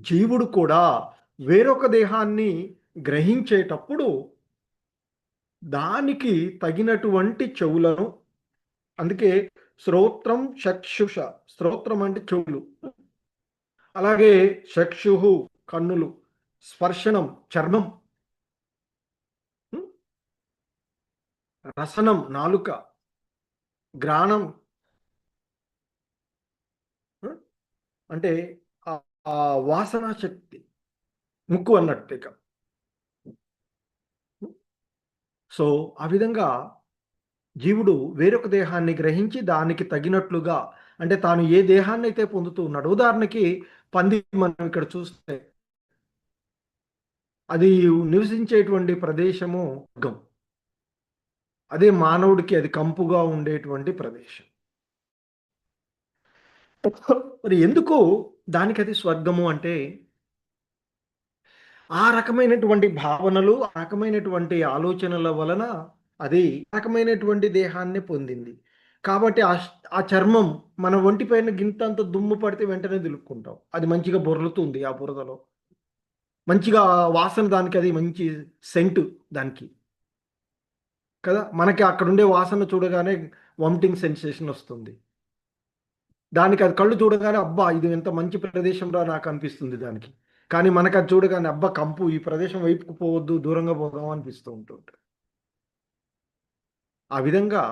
జీవుడు కూడా వేరొక దేహాన్ని గ్రహించేటప్పుడు దానికి తగినటువంటి చెవులను, అందుకే శ్రోత్రం చక్షుష, శ్రోత్రం అంటే చెవులు, అలాగే చక్షు కన్నులు, స్పర్శనం చర్మం, రసనం నాలుక, గ్రాణం అంటే ఆ వాసన శక్తి ముక్కు అన్నట్టు ఇక. సో ఆ విధంగా జీవుడు వేరొక దేహాన్ని గ్రహించి దానికి తగినట్లుగా, అంటే తాను ఏ దేహాన్ని అయితే పొందుతూ ఉన్నాడు, ఉదాహరణకి పంది మనం ఇక్కడ చూస్తే అది నివసించేటువంటి ప్రదేశము వర్గం, అదే మానవుడికి అది కంపుగా ఉండేటువంటి ప్రదేశం. మరి ఎందుకు దానికి అది స్వర్గము అంటే, ఆ రకమైనటువంటి భావనలు, ఆ రకమైనటువంటి ఆలోచనల వలన అది రకమైనటువంటి దేహాన్ని పొందింది. కాబట్టి ఆ చర్మం మన ఒంటిపైన గింతంత దుమ్ము పడితే వెంటనే దులుపుకుంటాం. అది మంచిగా బొర్లుతుంది ఆ బురదలో. మంచిగా వాసన దానికి, అది మంచి సెంటు దానికి కదా! మనకి అక్కడుండే వాసన చూడగానే వామిటింగ్ సెన్సేషన్ వస్తుంది. దానికి అది కళ్ళు చూడగానే అబ్బా! ఇది ఎంత మంచి ప్రదేశం రా నాకు అనిపిస్తుంది దానికి. కానీ మనకు అది చూడగానే అబ్బా! కంపు, ఈ ప్రదేశం వైపుకు పోవద్దు, దూరంగా పోదాం అనిపిస్తూ ఉంటుంది. ఆ విధంగా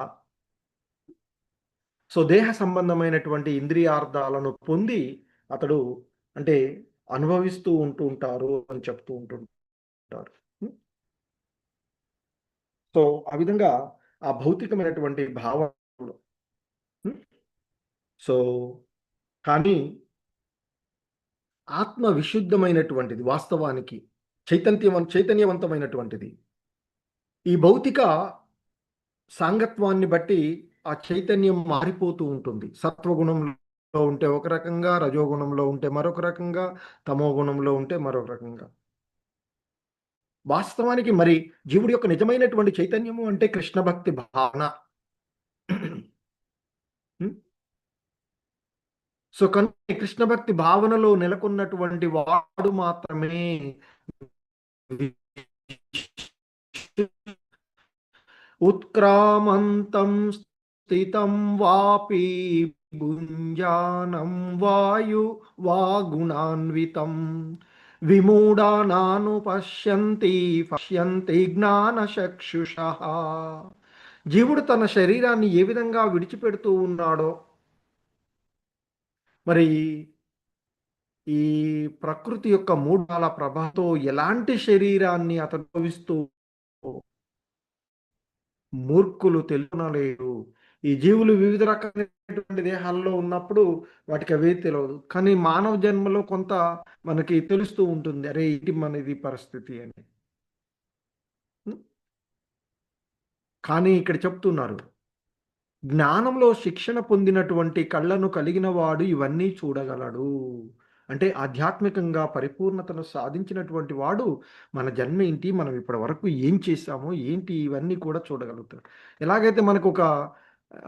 సో దేహ సంబంధమైనటువంటి ఇంద్రియార్థాలను పొంది అతడు అంటే అనుభవిస్తూ ఉంటారు అని చెప్తూ ఉంటుంటారు. సో ఆ విధంగా ఆ భౌతికమైనటువంటి భావనలు. సో కానీ ఆత్మ విశుద్ధమైనటువంటిది, వాస్తవానికి చైతన్యవంతమైనటువంటిది. ఈ భౌతిక సాంగత్వాన్ని బట్టి ఆ చైతన్యం మారిపోతూ ఉంటుంది. సత్వగుణంలో ఉంటే ఒక రకంగా, రజోగుణంలో ఉంటే మరొక రకంగా, తమో గుణంలో ఉంటే మరొక రకంగా. వాస్తవానికి మరి జీవుడి యొక్క నిజమైనటువంటి చైతన్యము అంటే కృష్ణ భక్తి భావన. సో కనుక కృష్ణ భక్తి భావనలో నెలకొన్నటువంటి వాడు మాత్రమే ఉత్క్రామంతం స్థితం వాపి భుంజానం వాయు వాగుణాన్వితం విమూఢానాను పశ్యంతి జ్ఞానచక్షుషః. జీవుడు తన శరీరాన్ని ఏ విధంగా విడిచిపెడుతూ ఉన్నాడో, మరి ఈ ప్రకృతి యొక్క మూఢాల ప్రభావంతో ఎలాంటి శరీరాన్ని అతను అనుభవిస్తూ మూర్ఖులు తెలుసుకొనలేరు. ఈ జీవులు వివిధ రకాలైనటువంటి దేహాల్లో ఉన్నప్పుడు వాటికి అవే తెలియదు, కానీ మానవ జన్మలో కొంత మనకి తెలుస్తూ ఉంటుంది, అరే ఇది మనది పరిస్థితి అని. కానీ ఇక్కడ చెప్తున్నారు జ్ఞానంలో శిక్షణ పొందినటువంటి కళ్ళను కలిగిన వాడు ఇవన్నీ చూడగలడు. అంటే ఆధ్యాత్మికంగా పరిపూర్ణతను సాధించినటువంటి వాడు మన జన్మ ఏంటి, మనం ఇప్పటి వరకు ఏం చేశామో ఏంటి, ఇవన్నీ కూడా చూడగలుగుతాడు. ఎలాగైతే మనకు ఒక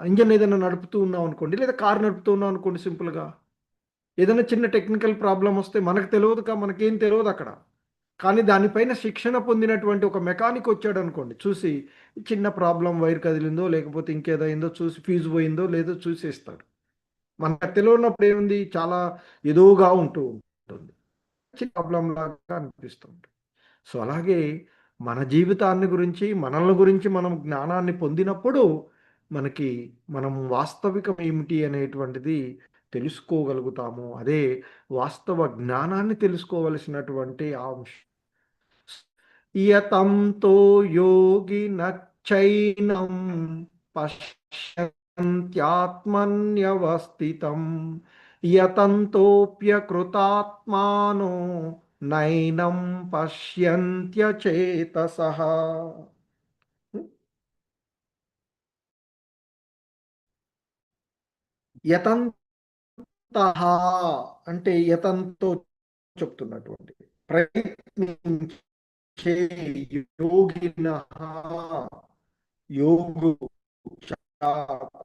ఇంజన్ ఏదైనా నడుపుతూ ఉన్నాం అనుకోండి, లేదా కారు నడుపుతూ ఉన్నాం అనుకోండి, సింపుల్గా ఏదైనా చిన్న టెక్నికల్ ప్రాబ్లం వస్తే మనకు తెలియదు, మనకేం తెలియదు అక్కడ. కానీ దానిపైన శిక్షణ పొందినటువంటి ఒక మెకానిక్ వచ్చాడు అనుకోండి, చూసి చిన్న ప్రాబ్లం, వైర్ కదిలిందో లేకపోతే ఇంకేదో అయిందో చూసి, ఫ్యూజ్ పోయిందో లేదో చూసేస్తాడు. మనకు తెలియనప్పుడు ఏముంది, చాలా ఎదువుగా ఉంటూ ఉంటుంది, చిన్న ప్రాబ్లం లాగా అనిపిస్తుంది. సో అలాగే మన జీవితాన్ని గురించి, మనల్ని గురించి మనం జ్ఞానాన్ని పొందినప్పుడు మనకి మనం వాస్తవికం ఏమిటి అనేటువంటిది తెలుసుకోగలుగుతాము. అదే వాస్తవ జ్ఞానాన్ని తెలుసుకోవలసినటువంటి అంశం. యతంతో యోగినచ్చైనం పశ్యంత్యాత్మన్యవస్థితం యతంతోప్యకృతాత్మానో నైనం పశ్యంత్యచేతసః. యతంతః అంటే యతంతో చెప్తున్నటువంటి ప్రయత్నించే యోగినః, యోగు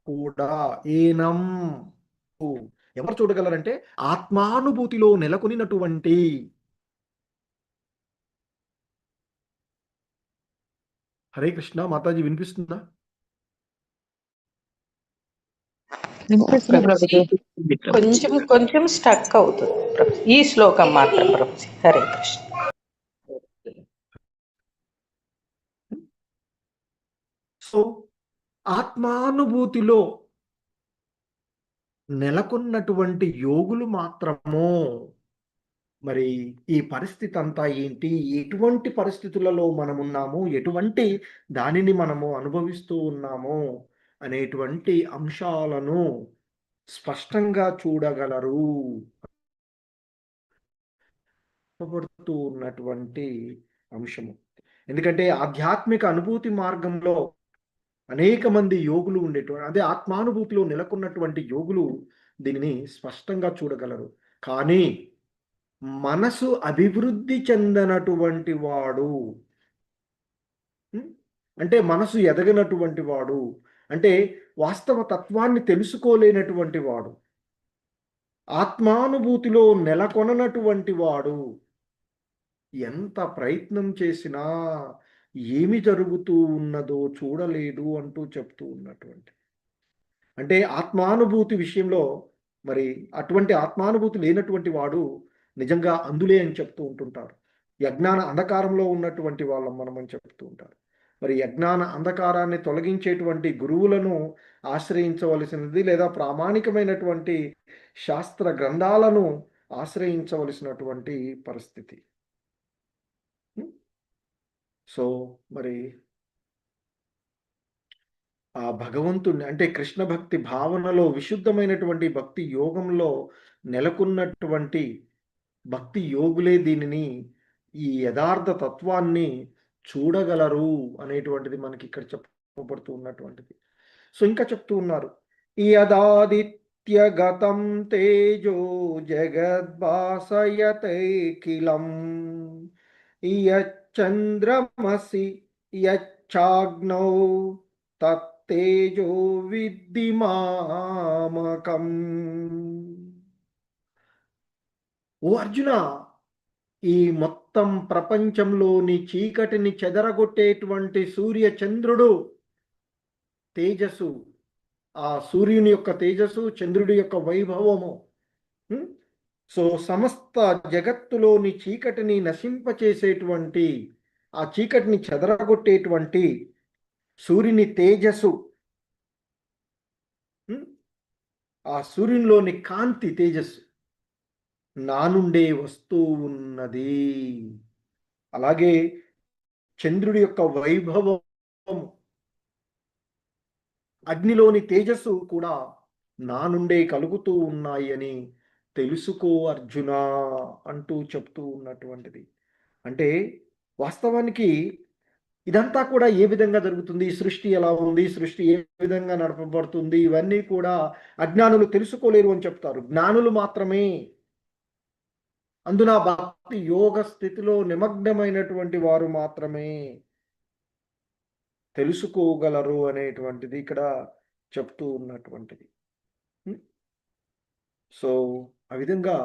కూడా ఏనం ఎవరు చూడగలరంటే ఆత్మానుభూతిలో నెలకొనినటువంటి. హరే కృష్ణ మాతాజీ, వినిపిస్తుందా? వినిపిస్తుంది ప్రభుజీ. కొంచెం కొంచెం స్టక్ అవుతుంది ప్రభుజీ, ఈ శ్లోకం మాత్రం ప్రభుజీ. హరే కృష్ణ. సో ఆత్మానుభూతిలో నెలకొన్నటువంటి యోగులు మాత్రము మరి ఈ పరిస్థితి అంతా ఏంటి, ఎటువంటి పరిస్థితులలో మనం ఉన్నాము, ఎటువంటి దానిని మనము అనుభవిస్తూ ఉన్నాము అనేటువంటి అంశాలను స్పష్టంగా చూడగలరు. చెప్పబడుతూ ఉన్నటువంటి అంశము. ఎందుకంటే ఆధ్యాత్మిక అనుభూతి మార్గంలో అనేక మంది యోగులు ఉండేటువంటి, అదే ఆత్మానుభూతిలో నెలకొన్నటువంటి యోగులు దీనిని స్పష్టంగా చూడగలరు. కానీ మనసు అభివృద్ధి చెందనటువంటి వాడు, అంటే మనసు ఎదగనటువంటి వాడు, అంటే వాస్తవ తత్వాన్ని తెలుసుకోలేనటువంటి వాడు, ఆత్మానుభూతిలో నెలకొననటువంటి వాడు ఎంత ప్రయత్నం చేసినా ఏమి జరుగుతూ ఉన్నదో చూడలేదు అంటూ చెప్తూ ఉన్నటువంటి, అంటే ఆత్మానుభూతి విషయంలో మరి అటువంటి ఆత్మానుభూతి లేనటువంటి వాడు నిజంగా అందులే అని చెప్తూ ఉంటుంటారు. యజ్ఞాన అంధకారంలో ఉన్నటువంటి వాళ్ళం మనం అని చెప్తూ ఉంటారు. మరి యజ్ఞాన అంధకారాన్ని తొలగించేటువంటి గురువులను ఆశ్రయించవలసినది, లేదా ప్రామాణికమైనటువంటి శాస్త్ర గ్రంథాలను ఆశ్రయించవలసినటువంటి పరిస్థితి. సో మరి ఆ భగవంతుణ్ణి, అంటే కృష్ణ భక్తి భావనలో, విశుద్ధమైనటువంటి భక్తి యోగంలో నెలకొన్నటువంటి భక్తి యోగులే దీనిని, ఈ యథార్థ తత్వాన్ని చూడగలరు అనేటువంటిది మనకి ఇక్కడ చెప్పబడుతూ ఉన్నటువంటిది. సో ఇంకా చెప్తూ ఉన్నారు, యదాదిత్యగతం తేజో జగద్భాసయతైఖిలం యచ్చంద్రమసి యచ్చాగ్నౌ తత్తేజో విద్ధి మామకం. ఓ అర్జున, ఈ మొత్తం ప్రపంచంలోని చీకటిని చెదరగొట్టేటువంటి సూర్య చంద్రుడు తేజస్సు, ఆ సూర్యుని యొక్క తేజస్సు, చంద్రుడి యొక్క వైభవము, సో సమస్త జగత్తులోని చీకటిని నశింపచేసేటువంటి, ఆ చీకటిని చెదరగొట్టేటువంటి సూర్యుని తేజస్సు, ఆ సూర్యునిలోని కాంతి తేజస్సు నా నుండే వస్తూ ఉన్నది. అలాగే చంద్రుడి యొక్క వైభవం, అగ్నిలోని తేజస్సు కూడా నా నుండే కలుగుతూ ఉన్నాయి అని తెలుసుకో అర్జున అంటూ చెప్తూ ఉన్నటువంటిది. అంటే వాస్తవానికి ఇదంతా కూడా ఏ విధంగా జరుగుతుంది, సృష్టి ఎలా ఉంది, సృష్టి ఏ విధంగా నడపబడుతుంది, ఇవన్నీ కూడా అజ్ఞానులు తెలుసుకోలేరు అని చెప్తారు. జ్ఞానులు మాత్రమే, అందున భక్తి యోగ స్థితిలో నిమగ్నమైనటువంటి వారు మాత్రమే తెలుసుకోగలరు అనేటువంటిది ఇక్కడ చెప్తూ ఉన్నటువంటిది. సో ఆ విధంగా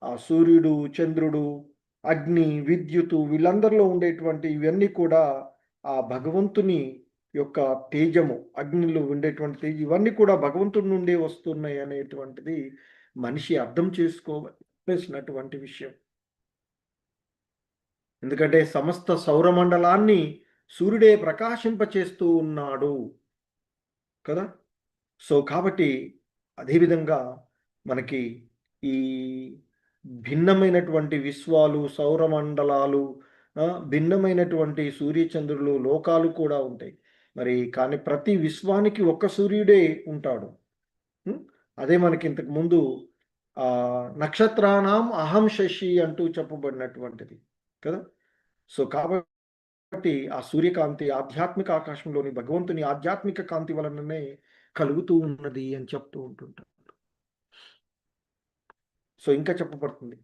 ఆ సూర్యుడు, చంద్రుడు, అగ్ని, విద్యుత్తు వీళ్ళందరిలో ఉండేటువంటి ఇవన్నీ కూడా ఆ భగవంతుని యొక్క తేజము, అగ్నిలో ఉండేటువంటి తేజం, ఇవన్నీ కూడా భగవంతుడి నుండి వస్తున్నాయి అనేటువంటిది మనిషి అర్థం చేసుకోవలసినటువంటి విషయం. ఎందుకంటే సమస్త సౌరమండలాన్ని సూర్యుడే ప్రకాశింపచేస్తూ ఉన్నాడు కదా. సో కాబట్టి అదేవిధంగా మనకి ఈ భిన్నమైనటువంటి విశ్వాలు, సౌరమండలాలు, భిన్నమైనటువంటి సూర్యచంద్రులు, లోకాలు కూడా ఉంటాయి. మరి కానీ ప్రతి విశ్వానికి ఒక్క సూర్యుడే ఉంటాడు. అదే మనకి ఇంతకు ముందు నక్షత్రానాం అహం శశి అంటూ చెప్పబడినటువంటిది కదా. సో కాబట్టి ఆ సూర్యకాంతి ఆధ్యాత్మిక ఆకాశంలోని భగవంతుని ఆధ్యాత్మిక కాంతి వలననే కలుగుతూ ఉన్నది అని చెప్తూ ఉంటుంటారు. సో ఇంకా చెప్పబడుతుంది,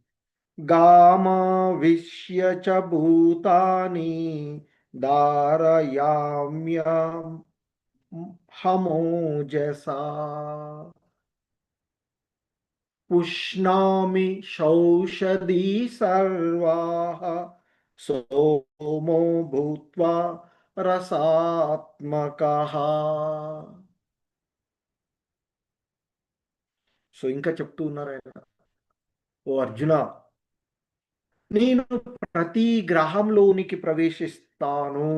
గామావిశ్య చ భూతాని ధారయామ్యం హమోజసా పుష్ణామి షౌషధీ సర్వాః సోమో భూత్వా రసాత్మకః. సో ఇంకా చెప్తూ ఉన్నారు ఆయన, ఓ అర్జున, నేను ప్రతి గ్రహంలోనికి ప్రవేశిస్తాను,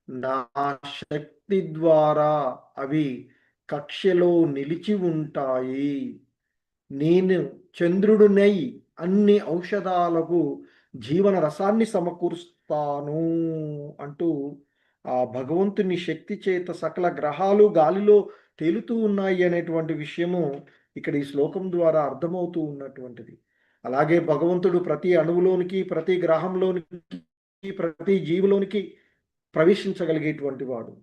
నా శక్తి ద్వారా అవి కక్షలో నిలిచి ఉంటాయి. నేను చంద్రుడినై అన్ని ఔషధాలకు జీవన రసాన్ని సమకూరుస్తాను అంటూ ఆ భగవంతుని శక్తి చేత సకల గ్రహాలు గాలిలో తేలుతూ ఉన్నాయి అనేటువంటి విషయము ఇక్కడ ఈ శ్లోకం ద్వారా అర్థమవుతూ ఉన్నటువంటిది. అలాగే భగవంతుడు ప్రతి అణువులోనికి, ప్రతి గ్రహంలోనికి, ప్రతి జీవిలోనికి ప్రవేశించగలిగేటువంటి వాడు.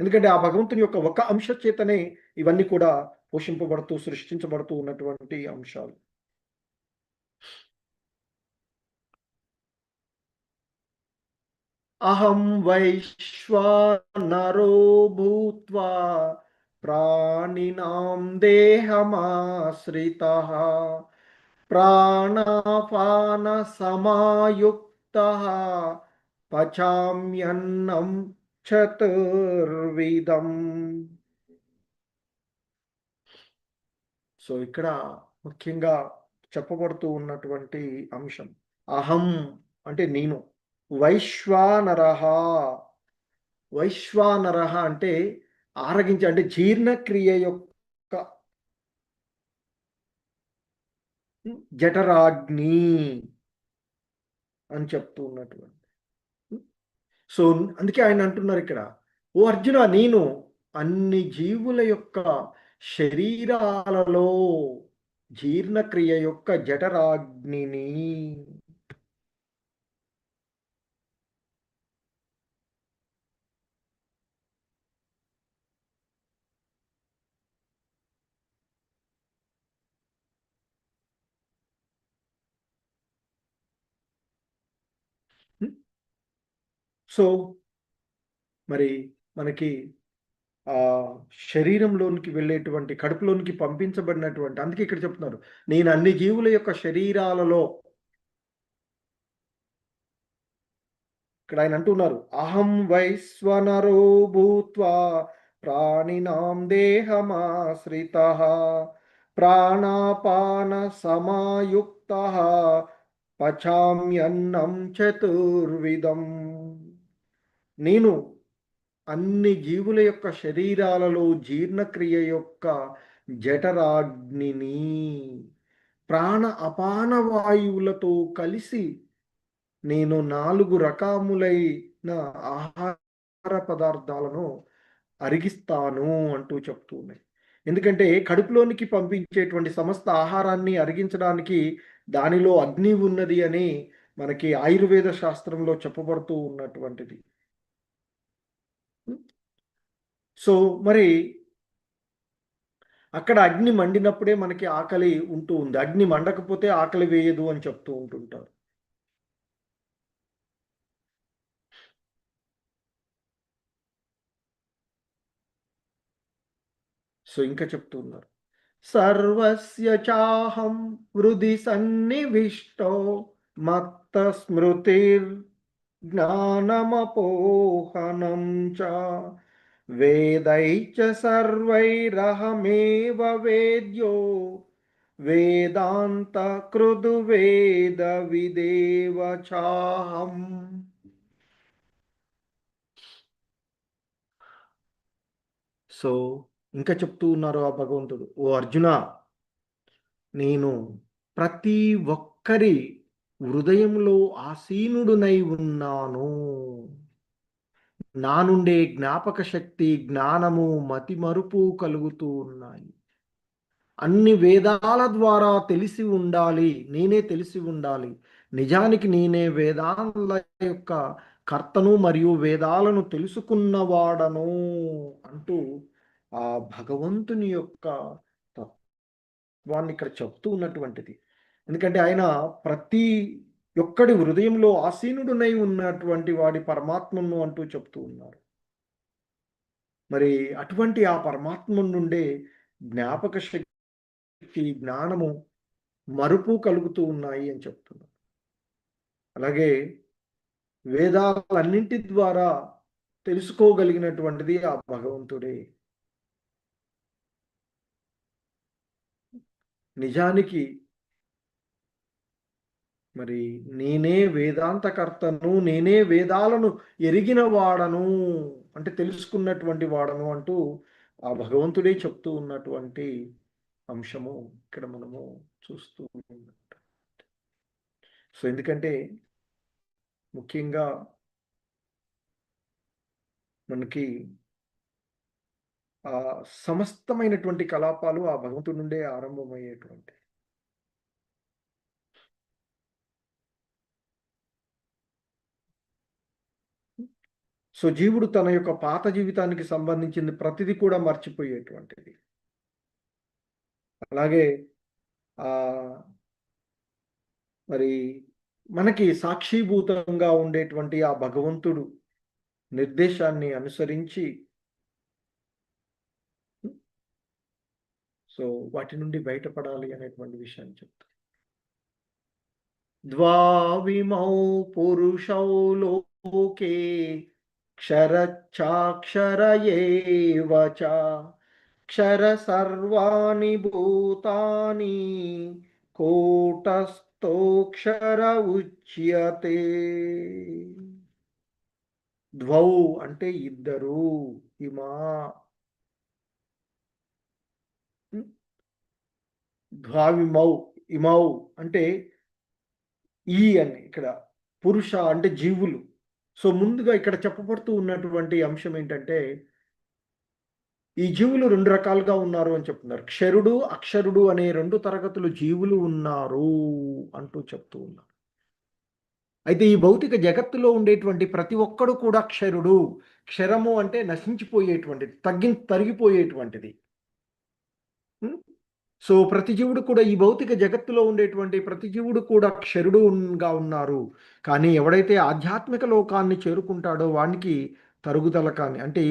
ఎందుకంటే ఆ భగవంతుని యొక్క ఒక అంశ చేతనే ఇవన్నీ కూడా పోషింపబడుతూ, సృష్టించబడుతూ ఉన్నటువంటి అంశాలు. అహం వైశ్వానరో భూత్వా ప్రాణినాం దేహమాశ్రితః ప్రాణాపాన సమాయుక్తః పచామ్యన్నం చతుర్విధం. సో ఇక్కడ ముఖ్యంగా చెప్పబడుతూ ఉన్నటువంటి అంశం, అహం అంటే నేను, వైశ్వానరః, వైశ్వానరః అంటే ఆరగించే, అంటే జీర్ణక్రియ యొక్క జఠరాగ్ని అని చెప్తూ ఉన్నటువంటి. సో అందుకే ఆయన అంటున్నారు ఇక్కడ, ఓ అర్జున, నేను అన్ని జీవుల యొక్క శరీరాలలో జీర్ణక్రియ యొక్క జఠరాగ్నిని. సో మరి మనకి ఆ శరీరంలోనికి వెళ్ళేటువంటి, కడుపులోనికి పంపించబడినటువంటి, అందుకే ఇక్కడ చెప్తున్నారు, నేను అన్ని జీవుల యొక్క శరీరాలలో, ఇక్కడ ఆయన అంటున్నారు, అహం వైశ్వనరో భూత్వా ప్రాణినాం దేహమాశ్రితః ప్రాణాపాన సమాయుక్తః పచామ్యన్నం చతుర్విధం. నేను అన్ని జీవుల యొక్క శరీరాలలో జీర్ణక్రియ యొక్క జఠరాగ్నిని ప్రాణ అపాన వాయువులతో కలిసి నేను 4 రకములైన ఆహార పదార్థాలను అరిగిస్తాను అంటూ చెప్తూ ఉన్నాయి. ఎందుకంటే కడుపులోనికి పంపించేటువంటి సమస్త ఆహారాన్ని అరిగించడానికి దానిలో అగ్ని ఉన్నది అని మనకి ఆయుర్వేద శాస్త్రంలో చెప్పబడుతూ ఉన్నటువంటిది. సో మరి అక్కడ అగ్ని మండినప్పుడే మనకి ఆకలి ఉంటూ ఉంది. అగ్ని మండకపోతే ఆకలి వేయదు అని చెప్తూ ఉంటుంటారు. సో ఇంకా చెప్తూ ఉన్నారు, సర్వస్య చాహం హృది సన్నివిష్టో మత్త స్మృతిర్ జ్ఞానమపోహనం చ వేదైశ్చ సర్వైరహమేవ వేద్యో వేదాంత కృదు వేద విదేవ చాహం. సో ఇంకా చెప్తూ ఉన్నారు ఆ భగవంతుడు, ఓ అర్జున, నేను ప్రతి ఒక్కరి హృదయంలో ఆసీనుడునై ఉన్నాను. నా నుండే జ్ఞాపక శక్తి, జ్ఞానము, మతిమరుపు కలుగుతూ ఉన్నాయి. అన్ని వేదాల ద్వారా తెలిసి ఉండాలి, నేనే తెలిసి ఉండాలి. నిజానికి నేనే వేదాల యొక్క కర్తను మరియు వేదాలను తెలుసుకున్నవాడను అంటూ ఆ భగవంతుని యొక్క తత్వాన్ని ఇక్కడ చెప్తూ ఉన్నటువంటిది. ఎందుకంటే ఆయన ప్రతి ఒక్కడి హృదయంలో ఆసీనుడునై ఉన్నటువంటి వాడి పరమాత్మను అంటూ చెప్తూ ఉన్నారు. మరి అటువంటి ఆ పరమాత్మ నుండే జ్ఞాపక శక్తి, జ్ఞానము, మరుపు కలుగుతూ ఉన్నాయి అని చెప్తున్నారు. అలాగే వేదాలన్నింటి ద్వారా తెలుసుకోగలిగినటువంటిది ఆ భగవంతుడే. నిజానికి మరి నేనే వేదాంతకర్తను, నేనే వేదాలను ఎరిగిన వాడను, అంటే తెలుసుకున్నటువంటి వాడను అంటూ ఆ భగవంతుడే చెప్తూ ఉన్నటువంటి అంశము ఇక్కడ మనము చూస్తూ ఉన్నాం. సో ఎందుకంటే ముఖ్యంగా మనకి ఆ సమస్తమైనటువంటి కలాపాలు ఆ భగవంతుడి నుండే ఆరంభమయ్యేటువంటి. సో జీవుడు తన యొక్క పాత జీవితానికి సంబంధించింది ప్రతిదీ కూడా మర్చిపోయేటువంటిది. అలాగే ఆ మరి మనకి సాక్షిభూతంగా ఉండేటువంటి ఆ భగవంతుడు నిర్దేశాన్ని అనుసరించి సో వాటి నుండి బయటపడాలి అనేటువంటి విషయాన్ని చెప్తారు. ద్వావిమౌ పురుషౌ లోకే క్షరచ్చాక్షర ఏవ చ క్షర సర్వాణి భూతాని కూటస్థోక్షర ఉచ్యతే. ద్వౌ అంటే ఇద్దరు, ఇమా ద్వావిమౌ, ఇమౌ అంటే ఈ అని ఇక్కడ పురుష అంటే జీవులు. సో ముందుగా ఇక్కడ చెప్పబడుతూ ఉన్నటువంటి అంశం ఏంటంటే ఈ జీవులు రెండు రకాలుగా ఉన్నారు అని చెప్తున్నారు. క్షరుడు, అక్షరుడు అనే రెండు తరగతులు జీవులు ఉన్నారు అంటూ చెప్తూ ఉన్నారు. అయితే ఈ భౌతిక జగత్తులో ఉండేటువంటి ప్రతి ఒక్కడు కూడా క్షరుడు. క్షరము అంటే నశించిపోయేటువంటిది, తరిగిపోయేటువంటిది. సో ప్రతి జీవుడు కూడా ఈ భౌతిక జగత్తులో ఉండేటువంటి ప్రతి జీవుడు కూడా క్షరుడుగా ఉన్నారు. కానీ ఎవడైతే ఆధ్యాత్మిక లోకాన్ని చేరుకుంటాడో వానికి తరుగుదల కానీ అంటే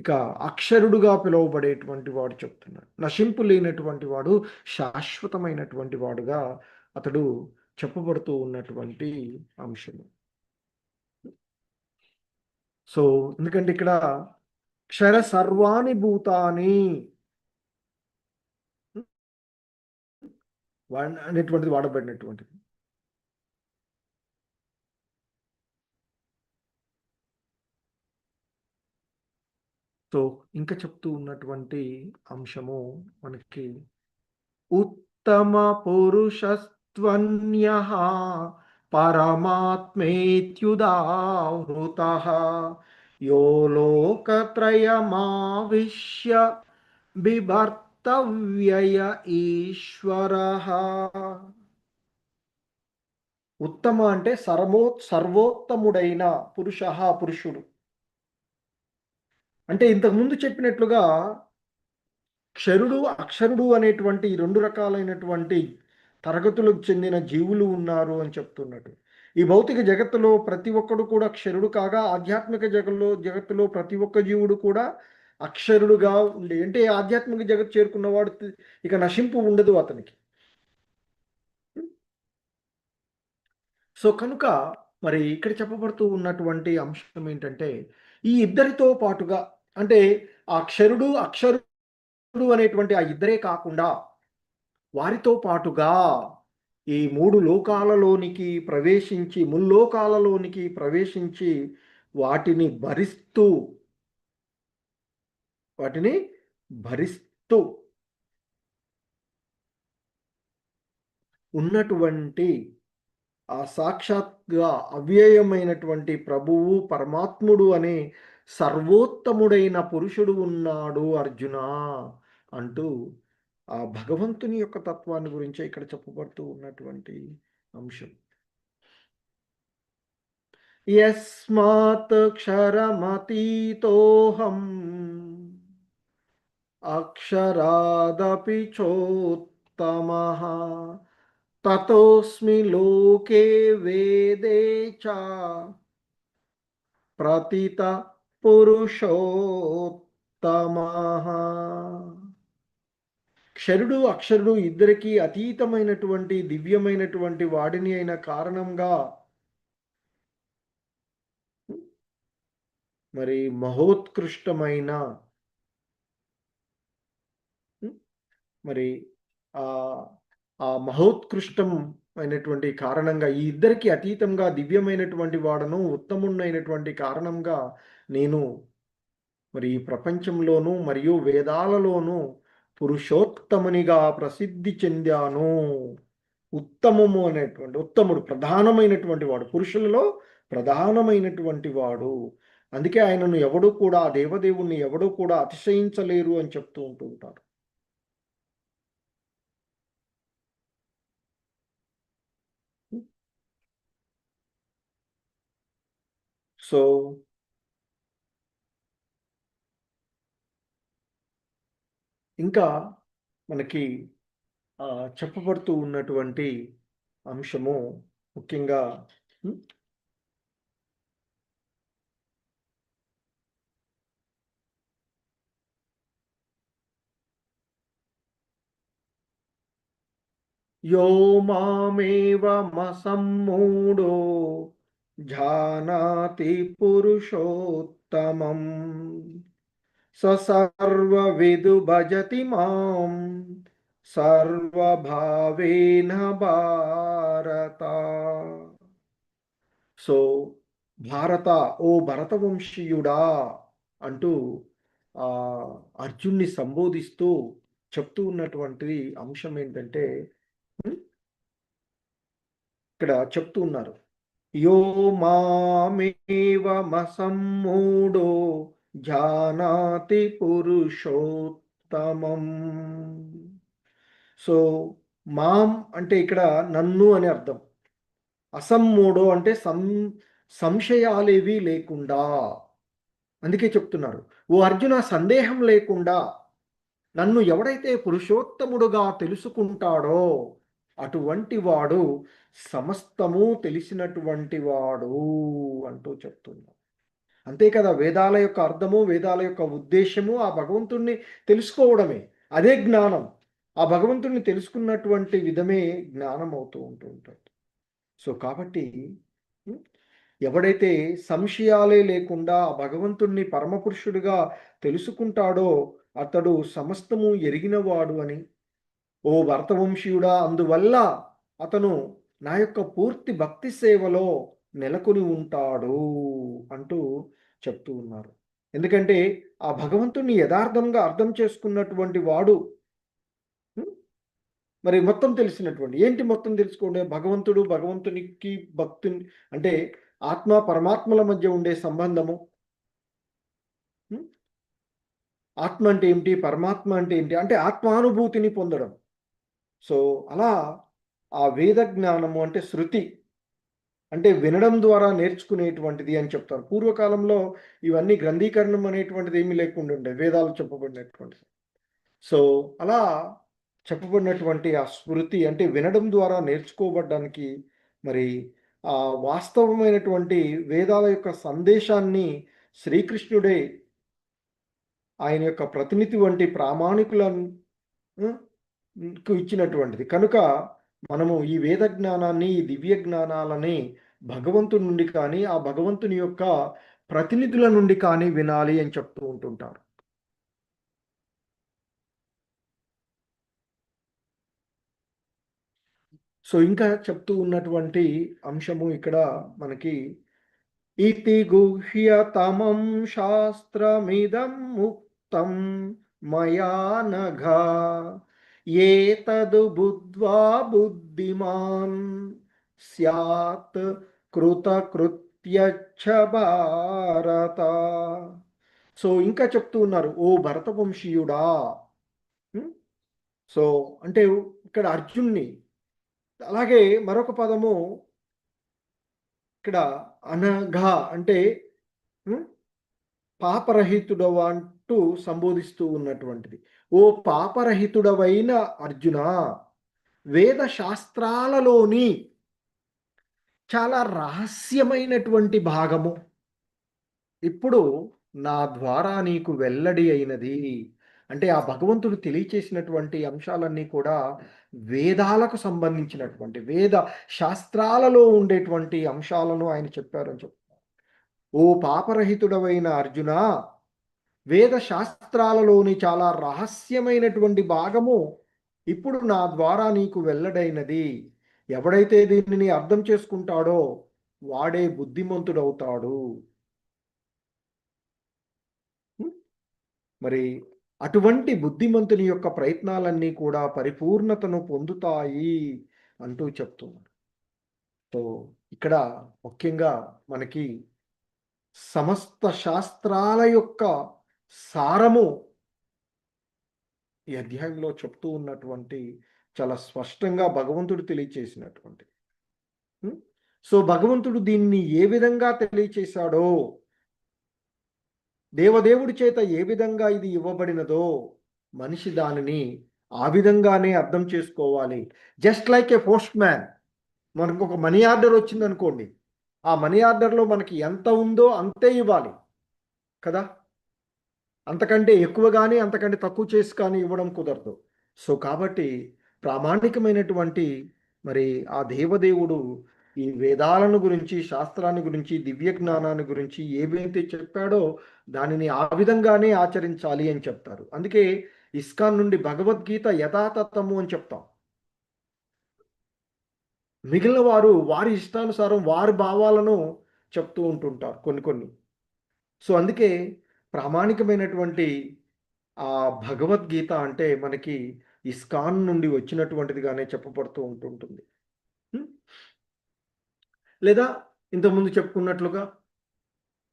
ఇక అక్షరుడుగా పిలువబడేటువంటి వాడు చెప్తున్నాడు. నశింపు లేనటువంటి వాడు, శాశ్వతమైనటువంటి వాడుగా అతడు చెప్పబడుతూ ఉన్నటువంటి అంశము. సో ఎందుకంటే ఇక్కడ క్షర సర్వాణి భూతాని అనేటువంటిది వాడబడినటువంటిది. సో ఇంకా చెప్తూ ఉన్నటువంటి అంశము మనకి ఉత్తమ పురుషస్త్వన్యః పరమాత్మేత్యుదాహృతః యో లోకత్రయమావిశ్య బిభర్తవ్యయ ఈశ్వరః. ఉత్తమ అంటే సర్వోత్తముడైన పురుష, పురుషుడు. అంటే ఇంతకుముందు చెప్పినట్లుగా క్షరుడు, అక్షరుడు అనేటువంటి ఈ రెండు రకాలైనటువంటి తరగతులకు చెందిన జీవులు ఉన్నారు అని చెప్తున్నట్టు. ఈ భౌతిక జగత్తులో ప్రతి ఒక్కడు కూడా క్షరుడు కాగా, ఆధ్యాత్మిక జగత్తులో ప్రతి ఒక్క జీవుడు కూడా అక్షరుడుగా ఉండే, అంటే ఆధ్యాత్మిక జగత్ చేరుకున్నవాడు ఇక నశింపు ఉండదు అతనికి. సో కనుక మరి ఇక్కడ చెప్పబడుతూ ఉన్నటువంటి అంశం ఏంటంటే, ఈ ఇద్దరితో పాటుగా, అంటే ఆ క్షరుడు, అక్షరుడు అనేటువంటి ఆ ఇద్దరే కాకుండా వారితో పాటుగా ఈ మూడు లోకాలలోనికి ప్రవేశించి, ముల్లోకాలలోనికి ప్రవేశించి వాటిని భరిస్తూ వాటిని భరిస్తూ ఉన్నటువంటి ఆ సాక్షాత్గా అవ్యయమైనటువంటి ప్రభువు పరమాత్ముడు అనే సర్వోత్తముడైన పురుషుడు ఉన్నాడు అర్జున అంటూ ఆ భగవంతుని యొక్క తత్వాన్ని గురించే ఇక్కడ చెప్పబడుతూ ఉన్నటువంటి అంశం. యస్మాత్ క్షరమతీతోహం అక్షరాదపి చోత్తమః తతోస్మి లోకే వేదే చ ప్రతిత పురుషోత్తమః. క్షరుడు, అక్షరుడు ఇద్దరికీ అతీతమైనటువంటి దివ్యమైనటువంటి వాడిని అయిన కారణంగా మరి మహోత్కృష్టమైన మరి ఆ ఆ మహోత్కృష్టం అయినటువంటి కారణంగా, ఈ ఇద్దరికి అతీతంగా దివ్యమైనటువంటి వాడను, ఉత్తమున్నైనటువంటి కారణంగా నేను మరి ఈ ప్రపంచంలోనూ మరియు వేదాలలోనూ పురుషోత్తమునిగా ప్రసిద్ధి చెందాను. ఉత్తమము అనేటువంటి, ఉత్తముడు ప్రధానమైనటువంటి వాడు, పురుషులలో ప్రధానమైనటువంటి వాడు. అందుకే ఆయనను ఎవడూ కూడా, ఆ దేవదేవుణ్ణి ఎవడూ కూడా అతిశయించలేరు అని చెప్తూ ఉంటారు. సో ఇంకా మనకి చెప్పబడుతూ ఉన్నటువంటి అంశము ముఖ్యంగా యో మామేవమసమ్మూఢో జానాతి పురుషోత్తమం సర్వవిదు భజతి మాం సర్వభావేన భారత. సో భారత, ఓ భరతవంశీయుడా అంటూ ఆ అర్జున్ని సంబోధిస్తూ చెప్తూ ఉన్నటువంటి అంశం ఏంటంటే, ఇక్కడ చెప్తూ ఉన్నారు, యో మామేవమసమ్మూఢో జానాతి పురుషోత్తమం. సో మాం అంటే ఇక్కడ నన్ను అని అర్థం, అసమ్మూఢో అంటే సంశయాలేవి లేకుండా. అందుకే చెప్తున్నారు, ఓ అర్జున సందేహం లేకుండా నన్ను ఎవడైతే పురుషోత్తముడుగా తెలుసుకుంటాడో అటువంటి వాడు సమస్తము తెలిసినటువంటి వాడు అంటూ చెప్తున్నారు. అంతే కదా, వేదాల యొక్క అర్థము, వేదాల యొక్క ఉద్దేశము ఆ భగవంతుణ్ణి తెలుసుకోవడమే, అదే జ్ఞానం. ఆ భగవంతుణ్ణి తెలుసుకున్నటువంటి విధమే జ్ఞానం అవుతూ ఉంటుంది. సో కాబట్టి ఎవడైతే సంశయాలే లేకుండా భగవంతుణ్ణి పరమపురుషుడిగా తెలుసుకుంటాడో అతడు సమస్తము ఎరిగినవాడు అని, ఓ భరతవంశీయుడా, అందువల్ల అతను నా యొక్క పూర్తి భక్తి సేవలో నెలకొని ఉంటాడు అంటూ చెప్తూ ఉన్నారు. ఎందుకంటే ఆ భగవంతుణ్ణి యథార్థంగా అర్థం చేసుకున్నటువంటి వాడు మరి మొత్తం తెలిసినటువంటి, ఏంటి మొత్తం తెలుసుకోండి, భగవంతుడు, భగవంతునికి భక్తుని అంటే ఆత్మ పరమాత్మల మధ్య ఉండే సంబంధము, ఆత్మ అంటే ఏమిటి, పరమాత్మ అంటే ఏంటి, అంటే ఆత్మానుభూతిని పొందడం. సో అలా ఆ వేద జ్ఞానము అంటే శృతి, అంటే వినడం ద్వారా నేర్చుకునేటువంటిది అని చెప్తారు. పూర్వకాలంలో ఇవన్నీ గ్రంథీకరణం అనేటువంటిది ఏమీ లేకుండా ఉండే, వేదాలు చెప్పబడినటువంటిది. సో అలా చెప్పబడినటువంటి ఆ స్మృతి అంటే వినడం ద్వారా నేర్చుకోబడ్డానికి మరి ఆ వాస్తవమైనటువంటి వేదాల యొక్క సందేశాన్ని శ్రీకృష్ణుడే ఆయన యొక్క ప్రతినిధి వంటి ప్రామాణికులను ఇచ్చినటువంటిది కనుక మనము ఈ వేద జ్ఞానాన్ని, ఈ దివ్య జ్ఞానాలని భగవంతుడి నుండి కానీ ఆ భగవంతుని యొక్క ప్రతినిధుల నుండి కానీ వినాలి అని చెప్తూ ఉంటుంటారు. సో ఇంకా చెప్తూ ఉన్నటువంటి అంశము ఇక్కడ మనకి ఇతి గుహ్యతమం శాస్త్రమిదం ముక్తం మయా నఘా ఏతద్ బుద్ధ్వా బుద్ధిమాన్ స్యాత్ కృతకృత్యచ్చ భారత. సో ఇంకా చెప్తూ ఉన్నారు, ఓ భరతవంశీయుడా. సో అంటే ఇక్కడ అర్జున్ని, అలాగే మరొక పదము ఇక్కడ అనఘ అంటే పాపరహితుడవ అంటూ సంబోధిస్తూ ఉన్నటువంటిది. ఓ పాపరహితుడవైన అర్జున, వేద శాస్త్రాలలోని చాలా రహస్యమైనటువంటి భాగము ఇప్పుడు నా ద్వారా నీకు వెల్లడి అయినది. అంటే ఆ భగవంతుడు తెలియచేసినటువంటి అంశాలన్నీ కూడా వేదాలకు సంబంధించినటువంటి వేద శాస్త్రాలలో ఉండేటువంటి అంశాలను ఆయన చెప్పారని చెప్తారు. ఓ పాపరహితుడవైన అర్జున, వేద శాస్త్రాలలోని చాలా రహస్యమైనటువంటి భాగము ఇప్పుడు నా ద్వారా నీకు వెల్లడైనది. ఎవడైతే దీనిని అర్థం చేసుకుంటాడో వాడే బుద్ధిమంతుడవుతాడు. మరి అటువంటి బుద్ధిమంతుని యొక్క ప్రయత్నాలన్నీ కూడా పరిపూర్ణతను పొందుతాయి అంటూ చెప్తున్నారు. సో ఇక్కడ ముఖ్యంగా మనకి సమస్త శాస్త్రాల యొక్క సారము ఈ అధ్యాయంలో చెప్తూ ఉన్నటువంటి చాలా స్పష్టంగా భగవంతుడు తెలియచేసినటువంటి. సో భగవంతుడు దీన్ని ఏ విధంగా తెలియచేశాడో, దేవదేవుడి చేత ఏ విధంగా ఇది ఇవ్వబడినదో మనిషి దానిని ఆ విధంగానే అర్థం చేసుకోవాలి. జస్ట్ లైక్ ఏ పోస్ట్ మ్యాన్, మనకు ఒక మనీ ఆర్డర్ వచ్చింది అనుకోండి, ఆ మనీ ఆర్డర్లో మనకి ఎంత ఉందో అంతే ఇవ్వాలి కదా. అంతకంటే ఎక్కువ కానీ అంతకంటే తక్కువ చేసి కానీ ఇవ్వడం కుదరదు. సో కాబట్టి ప్రామాణికమైనటువంటి మరి ఆ దేవదేవుడు ఈ వేదాలను గురించి, శాస్త్రాన్ని గురించి, దివ్య జ్ఞానాన్ని గురించి ఏవైతే చెప్పాడో దానిని ఆ విధంగానే ఆచరించాలి అని చెప్తారు. అందుకే ఇస్కాన్ నుండి భగవద్గీత యథాతథము అని చెప్తాం. మిగిలిన వారు వారి ఇష్టానుసారం వారి భావాలను చెప్తూ ఉంటుంటారు కొన్ని. సో అందుకే ప్రామాణికమైనటువంటి ఆ భగవద్గీత అంటే మనకి ఇస్కాన్ నుండి వచ్చినటువంటిదిగానే చెప్పబడుతూ ఉంటుంటుంది. లేదా ఇంతకుముందు చెప్పుకున్నట్లుగా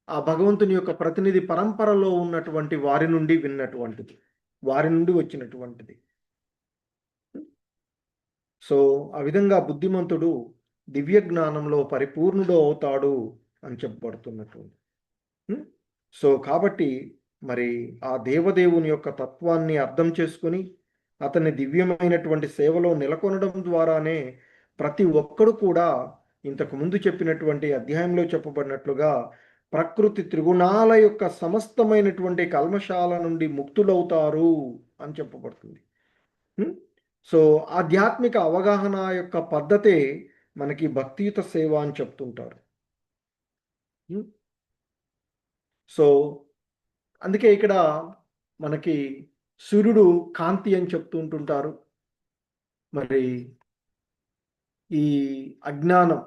ఆ భగవంతుని యొక్క ప్రతినిధి పరంపరలో ఉన్నటువంటి వారి నుండి విన్నటువంటిది, వారి నుండి వచ్చినటువంటిది. సో ఆ విధంగా బుద్ధిమంతుడు దివ్య జ్ఞానంలో పరిపూర్ణుడు అవుతాడు అని చెప్పబడుతున్నటువంటి. సో కాబట్టి మరి ఆ దేవదేవుని యొక్క తత్వాన్ని అర్థం చేసుకుని అతని దివ్యమైనటువంటి సేవలో నెలకొనడం ద్వారానే ప్రతి ఒక్కడు కూడా ఇంతకు ముందు చెప్పినటువంటి అధ్యాయంలో చెప్పబడినట్లుగా ప్రకృతి త్రిగుణాల యొక్క సమస్తమైనటువంటి కల్మషాల నుండి ముక్తులవుతారు అని చెప్పబడుతుంది. సో ఆధ్యాత్మిక అవగాహన యొక్క పద్ధతే మనకి భక్తియుత సేవ అని చెప్తుంటారు. సో అందుకే ఇక్కడ మనకి సూర్యుడు కాంతి అని చెప్తుంటుంటారు. మరి ఈ అజ్ఞానం,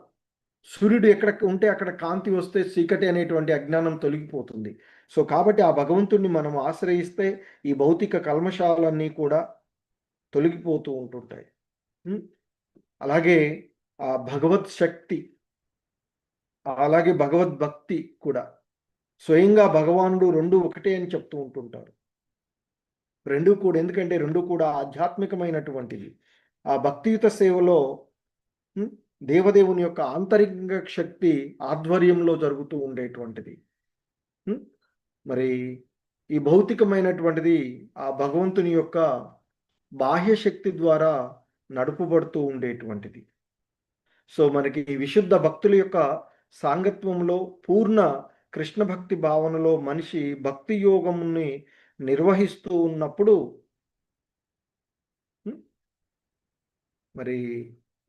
సూర్యుడు ఎక్కడ ఉంటే అక్కడ కాంతి వస్తే చీకటి అనేటువంటి అజ్ఞానం తొలగిపోతుంది. సో కాబట్టి ఆ భగవంతుణ్ణి మనం ఆశ్రయిస్తే ఈ భౌతిక కల్మషాలన్నీ కూడా తొలగిపోతూ ఉంటుంటాయి. అలాగే ఆ భగవత్ శక్తి, అలాగే భగవద్భక్తి కూడా స్వయంగా భగవానుడు రెండు ఒకటే అని చెప్తూ ఉంటుంటారు. రెండు కూడా, ఎందుకంటే రెండు కూడా ఆధ్యాత్మికమైనటువంటివి. ఆ భక్తియుత సేవలో దేవదేవుని యొక్క ఆంతరిక శక్తి ఆధ్వర్యంలో జరుగుతూ ఉండేటువంటిది. ఉం? మరి ఈ భౌతికమైనటువంటిది ఆ భగవంతుని యొక్క బాహ్య శక్తి ద్వారా నడుపబడుతూ ఉండేటువంటిది. సో మనకి విశుద్ధ భక్తుల యొక్క సాంగత్వంలో పూర్ణ కృష్ణ భక్తి భావనలో మనిషి భక్తి యోగముని నిర్వహిస్తూ ఉన్నప్పుడు ఉం? మరి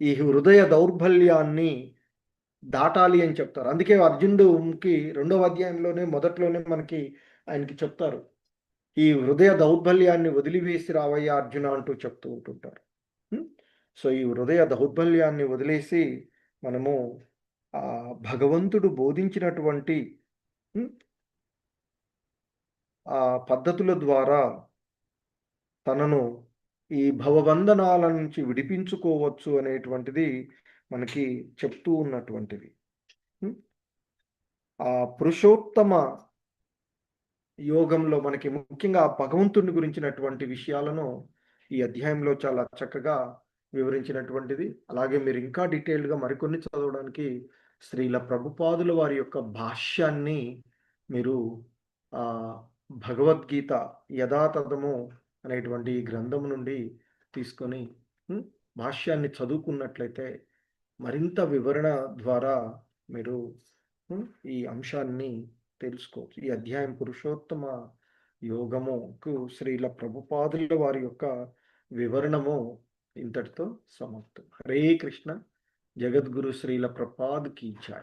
ఈ హృదయ దౌర్బల్యాన్ని దాటాలి అని చెప్తారు. అందుకే అర్జునుడికి 2వ అధ్యాయంలోనే మొదట్లోనే మనకి ఆయనకి చెప్తారు, ఈ హృదయ దౌర్బల్యాన్ని వదిలివేసి రావయ్యా అర్జున అంటూ చెప్తూ ఉంటుంటారు. ఉం? సో ఈ హృదయ దౌర్బల్యాన్ని వదిలేసి మనము ఆ భగవంతుడు బోధించినటువంటి ఉం, ఆ పద్ధతుల ద్వారా తనను ఈ భవబంధనాల నుంచి విడిపించుకోవచ్చు అనేటువంటిది మనకి చెప్తూ ఉన్నటువంటిది. ఉం? ఆ పురుషోత్తమ యోగంలో మనకి ముఖ్యంగా భగవంతుని గురించినటువంటి విషయాలను ఈ అధ్యాయంలో చాలా చక్కగా వివరించినటువంటిది. అలాగే మీరు ఇంకా డీటెయిల్డ్గా మరికొన్ని చదవడానికి శ్రీల ప్రభుపాదుల వారి యొక్క భాష్యాన్ని మీరు ఆ భగవద్గీత యథాతథము అనేటువంటి ఈ గ్రంథం నుండి తీసుకొని భాష్యాన్ని చదువుకున్నట్లయితే మరింత వివరణ ద్వారా మీరు ఈ అంశాన్ని తెలుసుకోవచ్చు. ఈ అధ్యాయం పురుషోత్తమ యోగముకు శ్రీల ప్రభుపాదుల వారి యొక్క వివరణము ఇంతటితో సమాప్తం. హరే కృష్ణ. జగద్గురు శ్రీల ప్రపాద్ కీ జై.